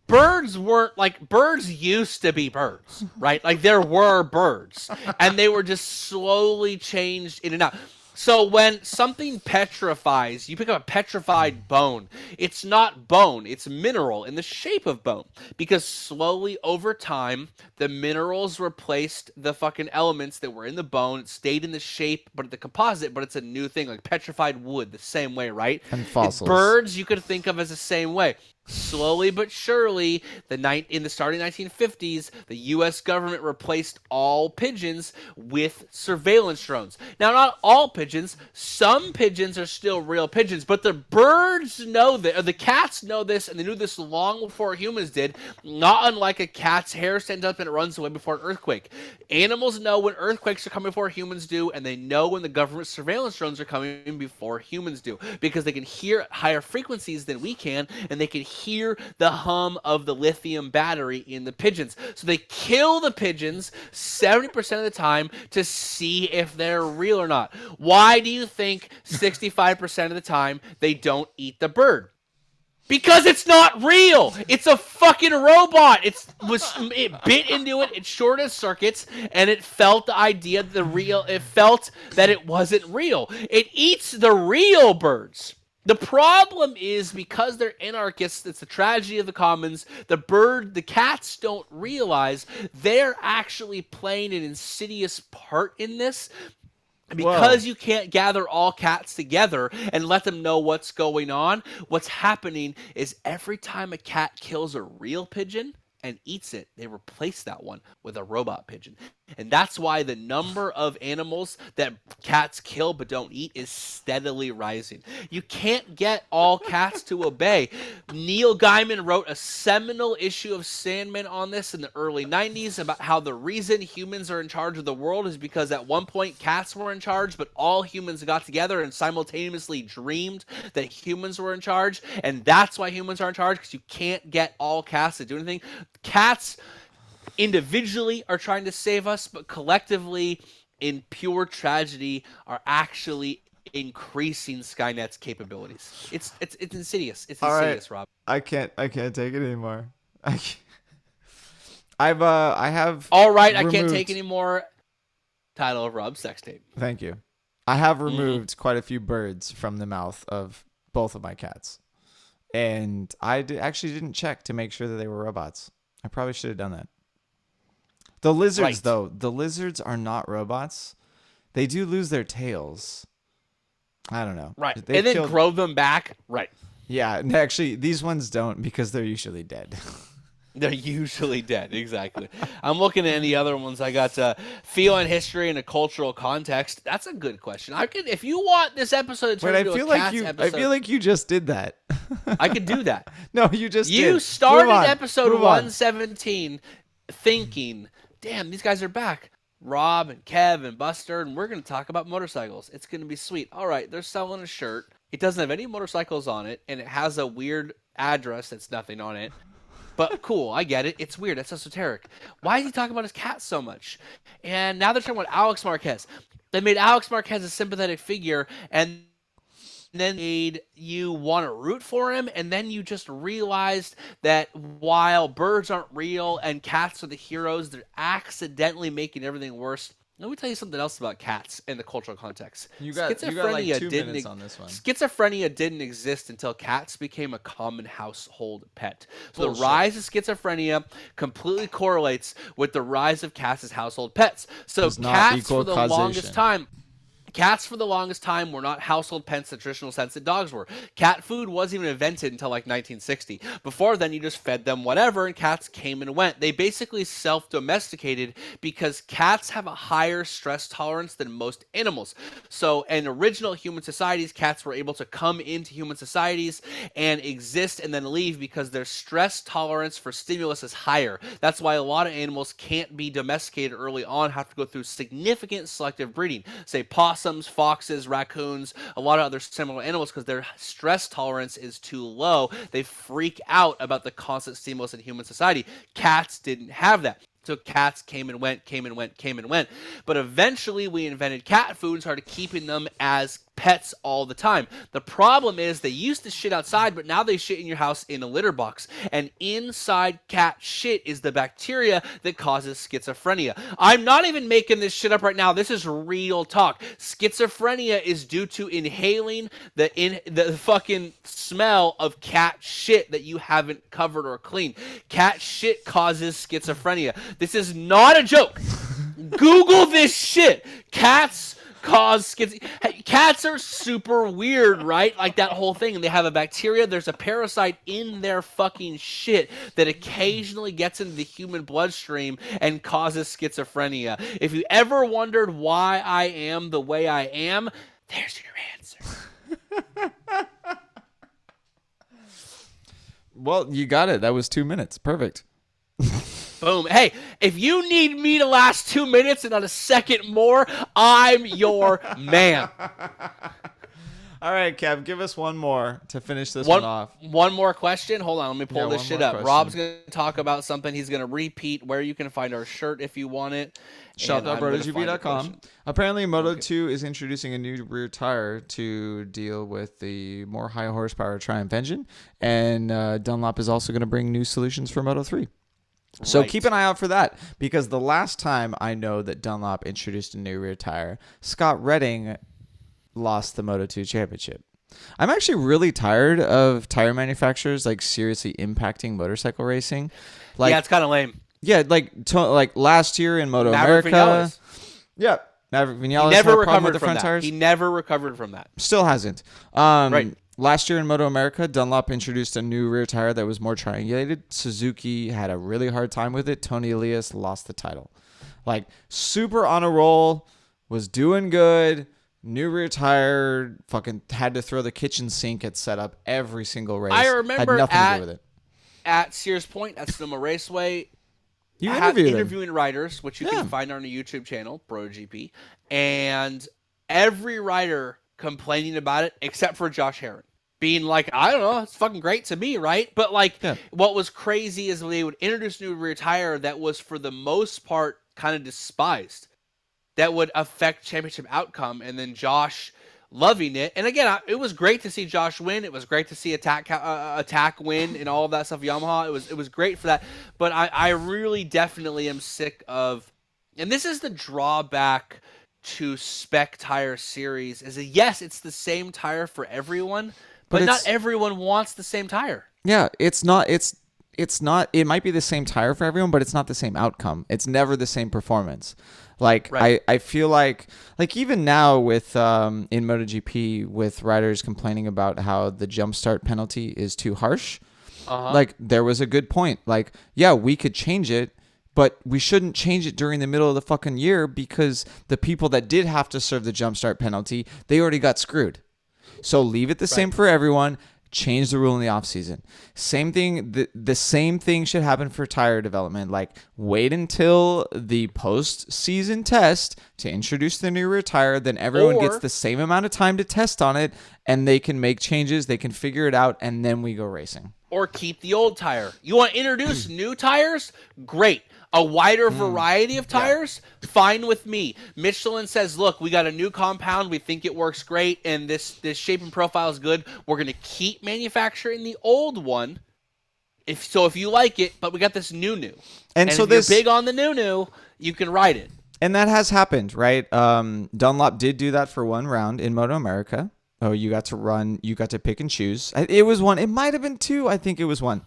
Birds weren't like, birds used to be birds, right? Like there were birds, and they were just slowly changed in and out. So when something petrifies, you pick up a petrified bone, it's not bone, it's mineral in the shape of bone. Because slowly over time, the minerals replaced the fucking elements that were in the bone. It stayed in the shape, but the composite, but it's a new thing, like petrified wood, the same way, right? And fossils. Birds you could think of as the same way. Slowly but surely, in the starting 1950s, the U.S. government replaced all pigeons with surveillance drones. Now, not all pigeons. Some pigeons are still real pigeons, but the birds know that, or the cats know this, and they knew this long before humans did. Not unlike a cat's hair stands up and it runs away before an earthquake. Animals know when earthquakes are coming before humans do, and they know when the government surveillance drones are coming before humans do, because they can hear at higher frequencies than we can, and they can hear the hum of the lithium battery in the pigeons. So they kill the pigeons 70% of the time to see if they're real or not. Why do you think 65% of the time they don't eat the bird? Because it's not real. It's a fucking robot. It bit into it. It shorted circuits, and it felt the idea that it felt that it wasn't real. It eats the real birds. The problem is, because they're anarchists, it's the tragedy of the commons. The cats don't realize they're actually playing an insidious part in this. Because you can't gather all cats together and let them know what's going on, what's happening is every time a cat kills a real pigeon, and eats it, they replace that one with a robot pigeon. And that's why the number of animals that cats kill but don't eat is steadily rising. You can't get all cats to obey. Neil Gaiman wrote a seminal issue of Sandman on this in the early 90s about how the reason humans are in charge of the world is because at one point cats were in charge, but all humans got together and simultaneously dreamed that humans were in charge. And that's why humans are in charge, because you can't get all cats to do anything. Cats individually are trying to save us, but collectively, in pure tragedy, are actually increasing Skynet's capabilities. It's insidious. It's insidious, Rob. I can't take it anymore. I have All right, removed... I can't take anymore. Title of Rob's sex tape. Thank you. I have removed quite a few birds from the mouth of both of my cats, and I actually didn't check to make sure that they were robots. I probably should have done that. The lizards, though, the lizards are not robots. They do lose their tails. I don't know. Right. And then grow them back. Right. Yeah. Actually, these ones don't, because they're usually dead. They're usually dead. Exactly. I'm looking at any other ones. I got feel and history and a cultural context. That's a good question. I could, if you want this episode to turn into a cats episode. I feel like you just did that. I could do that. No, you just did. You started episode 117 thinking, damn, these guys are back. Rob and Kev and Buster, and we're going to talk about motorcycles. It's going to be sweet. All right, they're selling a shirt. It doesn't have any motorcycles on it, and it has a weird address that's nothing on it. But cool, I get it. It's weird. It's esoteric. Why is he talking about his cat so much? And now they're talking about Alex Marquez. They made Alex Marquez a sympathetic figure, and then made you want to root for him, and then you just realized that while birds aren't real and cats are the heroes, they're accidentally making everything worse. Let me tell you something else about cats in the cultural context. You got like 2 minutes on this one. Schizophrenia didn't exist until cats became a common household pet. So the rise of schizophrenia completely correlates with the rise of cats as household pets. So cats for the longest time were not household pets in the traditional sense that dogs were. Cat food wasn't even invented until like 1960. Before then, you just fed them whatever, and cats came and went. They basically self-domesticated because cats have a higher stress tolerance than most animals. So in original human societies, cats were able to come into human societies and exist and then leave because their stress tolerance for stimulus is higher. That's why a lot of animals can't be domesticated early on, have to go through significant selective breeding. Say possums, foxes, raccoons, a lot of other similar animals, because their stress tolerance is too low. They freak out about the constant stimulus in human society. Cats didn't have that. So cats came and went. But eventually we invented cat food and started keeping them as pets all the time. The problem is they used to shit outside, but now they shit in your house in a litter box. And inside cat shit is the bacteria that causes schizophrenia. I'm not even making this shit up right now. This is real talk. Schizophrenia is due to inhaling the fucking smell of cat shit that you haven't covered or cleaned. Cat shit causes schizophrenia. This is not a joke. Google this shit. Cats cause schizophrenia. Cats are super weird, right? Like that whole thing. And they have a bacteria. There's a parasite in their fucking shit that occasionally gets into the human bloodstream and causes schizophrenia. If you ever wondered why I am the way I am, there's your answer. Well, you got it. That was 2 minutes. Perfect. Boom. Hey, if you need me to last 2 minutes and not a second more, I'm your man. All right, Kev, give us one more to finish this one off. One more question? Hold on, let me pull this shit up. Question. Rob's going to talk about something. He's going to repeat where you can find our shirt if you want it. Shop.BrotoGP.com. Apparently, Moto2 is introducing a new rear tire to deal with the more high horsepower Triumph engine, and Dunlop is also going to bring new solutions for Moto3. So keep an eye out for that, because the last time I know that Dunlop introduced a new rear tire, Scott Redding lost the Moto2 championship. I'm actually really tired of tire manufacturers like seriously impacting motorcycle racing. Like, yeah, it's kind of lame. Yeah, like last year in Moto Maverick America. Vinales. Yeah, Maverick Vinales He never had a problem with recovered the from front that. tires. He never recovered from that. Still hasn't. Right. Last year in Moto America, Dunlop introduced a new rear tire that was more triangulated. Suzuki had a really hard time with it. Tony Elias lost the title. Like, super on a roll, was doing good. New rear tire, fucking had to throw the kitchen sink at setup every single race. I remember had nothing to do with it. At Sears Point, at Sonoma Raceway, You interviewing riders, which you can find on our YouTube channel, BrotoGP, and every rider complaining about it except for Josh Herron. Being like, I don't know, it's fucking great to me, right? But like, what was crazy is when they would introduce a new rear tire that was for the most part kind of despised, that would affect championship outcome, and then Josh loving it. And again, it was great to see Josh win. It was great to see Attack win and all of that stuff. Yamaha, it was great for that. But I really definitely am sick of, and this is the drawback to spec tire series, is that yes, it's the same tire for everyone, but not everyone wants the same tire. Yeah, it's not. It might be the same tire for everyone, but it's not the same outcome. It's never the same performance. Like, right. I feel like even now with in MotoGP, with riders complaining about how the jump start penalty is too harsh, like, there was a good point. Like, yeah, we could change it, but we shouldn't change it during the middle of the fucking year, because the people that did have to serve the jump start penalty, they already got screwed. So leave it the same for everyone. Change the rule in the off season. Same thing. The same thing should happen for tire development. Like, wait until the post season test to introduce the new rear tire. Then everyone gets the same amount of time to test on it, and they can make changes. They can figure it out, and then we go racing. Or keep the old tire. You want to introduce new tires? Great. A wider variety of tires? Fine with me. Michelin says, look, we got a new compound. We think it works great, and this shape and profile is good. We're going to keep manufacturing the old one, if you like it, but we got this new. And so if you're big on the new, you can ride it. And that has happened, right? Dunlop did do that for one round in Moto America. Oh, you got to pick and choose. It was one. It might have been two. I think it was one.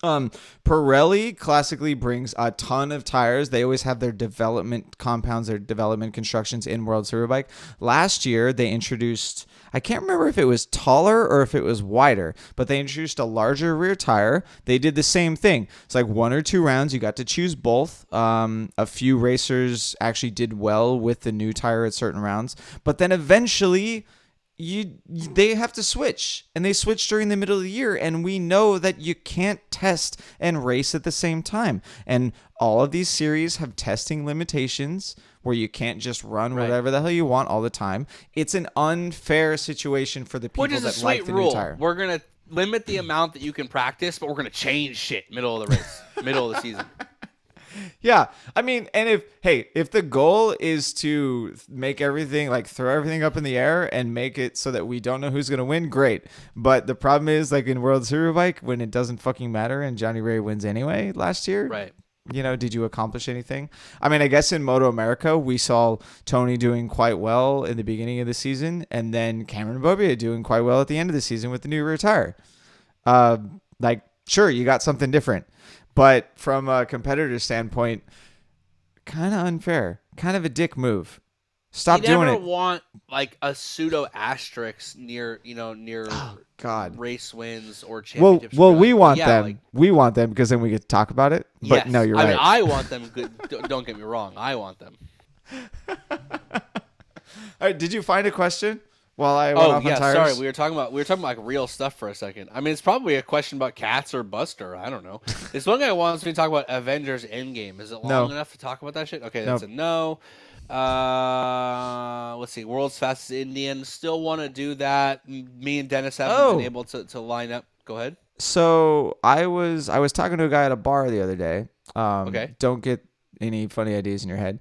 Pirelli classically brings a ton of tires. They always have their development compounds, their development constructions in World Superbike. Last year, they introduced, I can't remember if it was taller or if it was wider, but they introduced a larger rear tire. They did the same thing. It's like 1 or 2 rounds. You got to choose both. A few racers actually did well with the new tire at certain rounds, but then eventually they have to switch, and they switch during the middle of the year, and we know that you can't test and race at the same time, and all of these series have testing limitations where you can't just run whatever the hell you want all the time. It's an unfair situation for the people that like the new tire. We're gonna limit the amount that you can practice, but we're gonna change shit middle of the race, middle of the season. Yeah, I mean, and if the goal is to make everything, like, throw everything up in the air and make it so that we don't know who's going to win, great. But the problem is, like, in World Superbike, when it doesn't fucking matter and Johnny Rea wins anyway last year, right? You know, did you accomplish anything? I mean, I guess in Moto America, we saw Tony doing quite well in the beginning of the season, and then Cameron Bobia doing quite well at the end of the season with the new rear tire. Like, sure, you got something different. But from a competitor standpoint, kind of unfair, kind of a dick move. Stop doing it. You never want like a pseudo asterisk near race wins or championships. Well, we want them. Like, we want them because then we get to talk about it. But yes. No, you're right. I mean, I want them. Good. Don't get me wrong. I want them. All right. Did you find a question? While I went off on tires? Sorry, we were talking about like real stuff for a second. I mean, it's probably a question about cats or Buster. I don't know. This one guy wants me to talk about Avengers Endgame. Is it long enough to talk about that shit? Okay, that's a no. Let's see. World's Fastest Indian. Still want to do that. Me and Dennis haven't been able to line up. Go ahead. So I was talking to a guy at a bar the other day. Okay. Don't get any funny ideas in your head.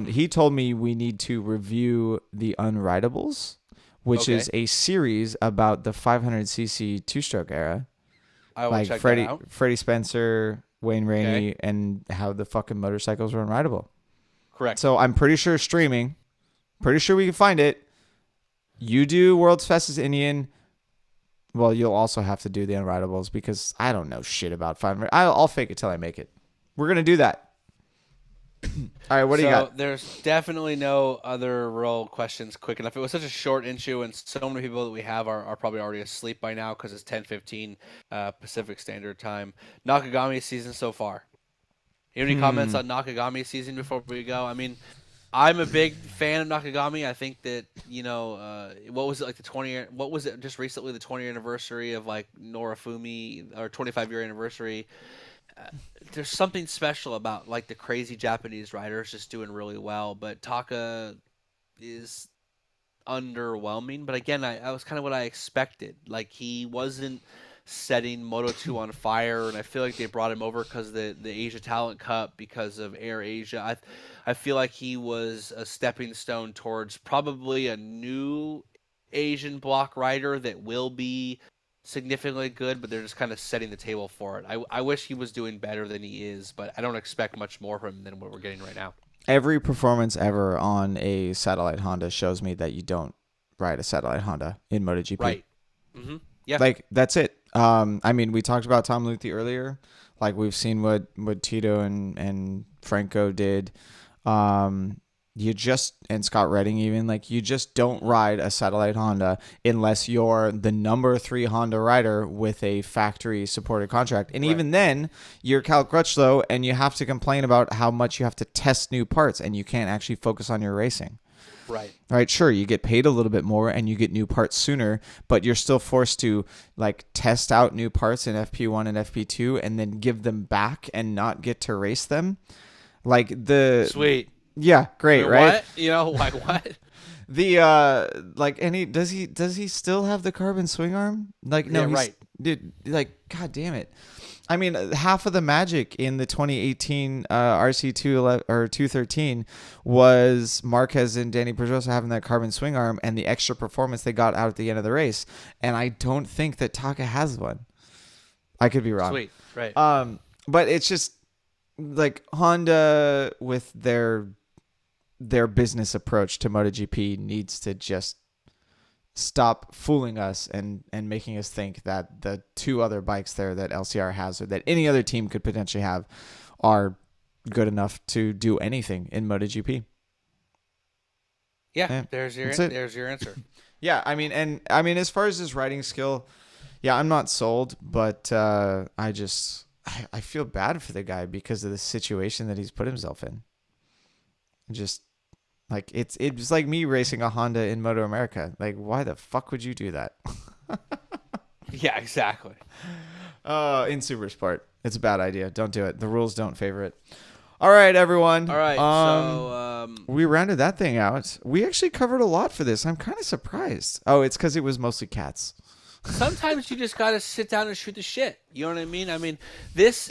He told me we need to review the Unridables, which is a series about the 500cc two-stroke era. I will check that out. Freddie Spencer, Wayne Rainey, and how the fucking motorcycles were unrideable. Correct. So I'm pretty sure streaming. Pretty sure we can find it. You do World's Fastest Indian. Well, you'll also have to do the Unridables because I don't know shit about 500. I'll fake it till I make it. We're going to do that. All right, what do you got? There's definitely no other real questions quick enough. It was such a short issue, and so many people that we have are probably already asleep by now because it's 10:15 Pacific Standard Time. Nakagami season so far. You have any comments Hmm. on Nakagami season before we go? I mean, I'm a big fan of Nakagami. I think that what was it like the 20? What was it just recently the 20th anniversary of like Norifumi or 25-year anniversary? uh, there's something special about like the crazy Japanese riders just doing really well, but Taka is underwhelming. But again, I was kind of what I expected. Like he wasn't setting Moto2 on fire, and I feel like they brought him over because the Asia Talent Cup because of Air Asia. I feel like he was a stepping stone towards probably a new Asian block rider that will be significantly good, but they're just kind of setting the table for it. I wish he was doing better than he is, but I don't expect much more from him than what we're getting right now. Every performance ever on a satellite Honda shows me that you don't ride a satellite Honda in MotoGP. Right. Mm-hmm. Yeah. Like that's it. I mean, we talked about Tom Luthi earlier. Like we've seen what Tito and Franco did. You just and Scott Redding even like you just don't ride a satellite Honda unless you're the number 3 Honda rider with a factory supported contract. And Right. even then, you're Cal Crutchlow and you have to complain about how much you have to test new parts and you can't actually focus on your racing. Right. Right, sure, you get paid a little bit more and you get new parts sooner, but you're still forced to like test out new parts in FP1 and FP2 and then give them back and not get to race them. Like the Sweet. yeah, great, Wait, right? what? You know, like what? The like any does he still have the carbon swing arm? Like no, Yeah, he's right. dude, like god damn it. I mean, half of the magic in the 2018 RC2 or 213 was Marquez and Danny Pedrosa having that carbon swing arm and the extra performance they got out at the end of the race. And I don't think that Taka has one. I could be wrong. Sweet. Right. But it's just like Honda with their business approach to MotoGP needs to just stop fooling us and making us think that the 2 other bikes there that LCR has or that any other team could potentially have are good enough to do anything in MotoGP. Yeah, Yeah, there's your that's it. there's your answer. Yeah, I mean, as far as his riding skill, yeah, I'm not sold, but I feel bad for the guy because of the situation that he's put himself in. Just like it's like me racing a Honda in Moto America. Like, why the fuck would you do that? Yeah, exactly. In Super Sport, it's a bad idea. Don't do it. The rules don't favor it. All right, everyone. All right. We rounded that thing out. We actually covered a lot for this. I'm kind of surprised. Oh, it's because it was mostly cats. Sometimes you just got to sit down and shoot the shit. You know what I mean? I mean, this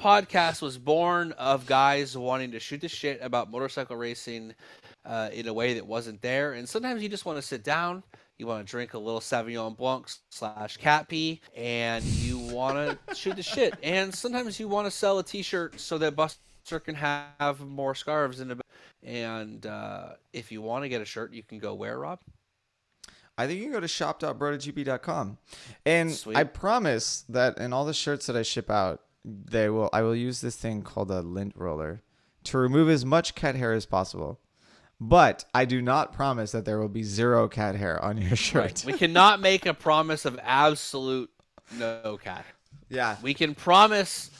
podcast was born of guys wanting to shoot the shit about motorcycle racing in a way that wasn't there. And sometimes you just want to sit down, you want to drink a little Sauvignon Blanc / cat pee, and you want to shoot the shit. And sometimes you want to sell a T-shirt so that Buster can have more scarves in the back. And if you want to get a shirt, you can go where, Rob? I think you can go to shop.brotogp.com. And Sweet. I promise that in all the shirts that I ship out, I will use this thing called a lint roller to remove as much cat hair as possible. But I do not promise that there will be 0 cat hair on your shirt. Right. We cannot make a promise of absolute no cat. Yeah. We can promise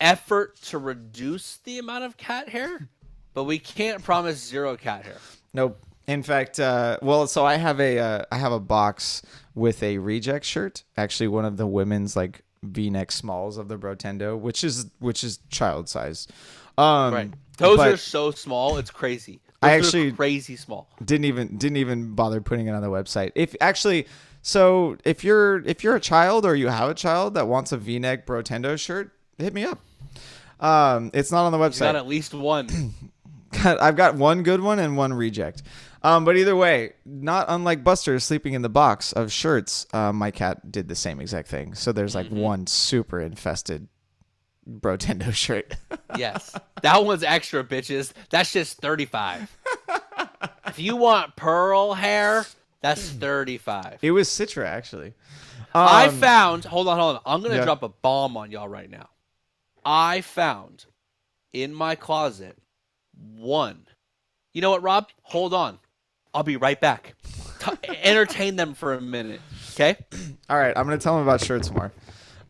effort to reduce the amount of cat hair, but we can't promise 0 cat hair. Nope. In fact, so I have a box with a reject shirt. Actually, one of the women's like V-neck smalls of the Brotendo, which is child size. Right. Those are so small, it's crazy. Those I actually are crazy small. Didn't even bother putting it on the website. If you're a child or you have a child that wants a V-neck Brotendo shirt, hit me up. It's not on the website. You got at least one. I've got one good one and one reject. But either way, not unlike Buster sleeping in the box of shirts, my cat did the same exact thing. So there's like one super infested Brotendo shirt. Yes. That one's extra, bitches. That's just 35. If you want pearl hair, that's 35. It was Citra, actually. I found, hold on. I'm going to Yeah. drop a bomb on y'all right now. I found in my closet. One. You know what, Rob? Hold on. I'll be right back. Entertain them for a minute. Okay? All right, I'm gonna tell them about shirts more.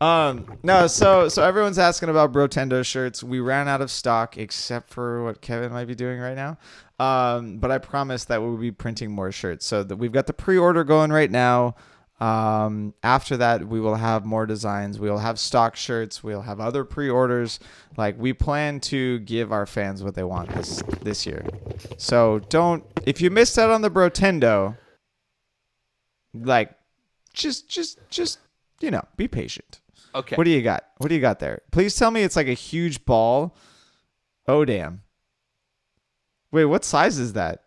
No, so everyone's asking about Brotendo shirts. We ran out of stock, except for what Kevin might be doing right now. But I promise that we'll be printing more shirts. So that we've got the pre-order going right now. After that, we will have more designs. We'll have stock shirts. We'll have other pre-orders. Like, we plan to give our fans what they want this year. So if you missed out on the Brotendo, like, just be patient. Okay. What do you got? What do you got there? Please tell me it's like a huge ball. Oh, damn. Wait, what size is that?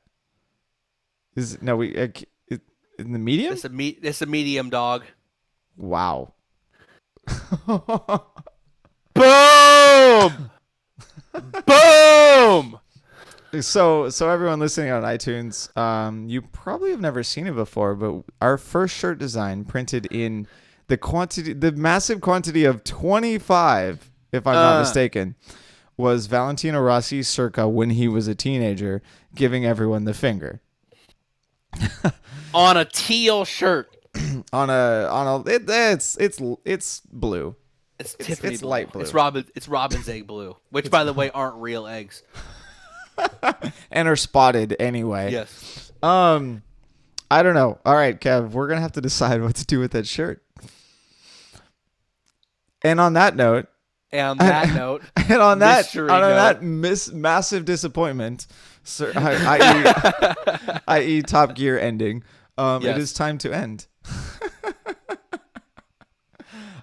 In the medium? It's a medium, dog. Wow. Boom! Boom! So everyone listening on iTunes, you probably have never seen it before, but our first shirt design printed in the massive quantity of 25, if I'm not mistaken, was Valentino Rossi circa when he was a teenager, giving everyone the finger. On a teal shirt. It's blue. It's Tiffany blue. Light blue. It's Robin's egg blue, which by the way aren't real eggs. And are spotted anyway. Yes. I don't know. All right, Kev, we're gonna have to decide what to do with that shirt. And on that note, massive disappointment, sir, i.e. Top Gear ending, yes. It is time to end.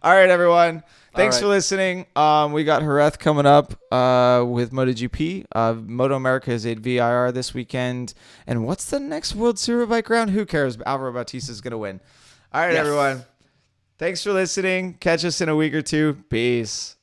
All right, everyone. Thanks for listening. We got Jerez coming up with MotoGP. Moto America is at VIR this weekend. And what's the next World Superbike round? Who cares? Alvaro Bautista is going to win. All right, everyone. Thanks for listening. Catch us in a week or two. Peace.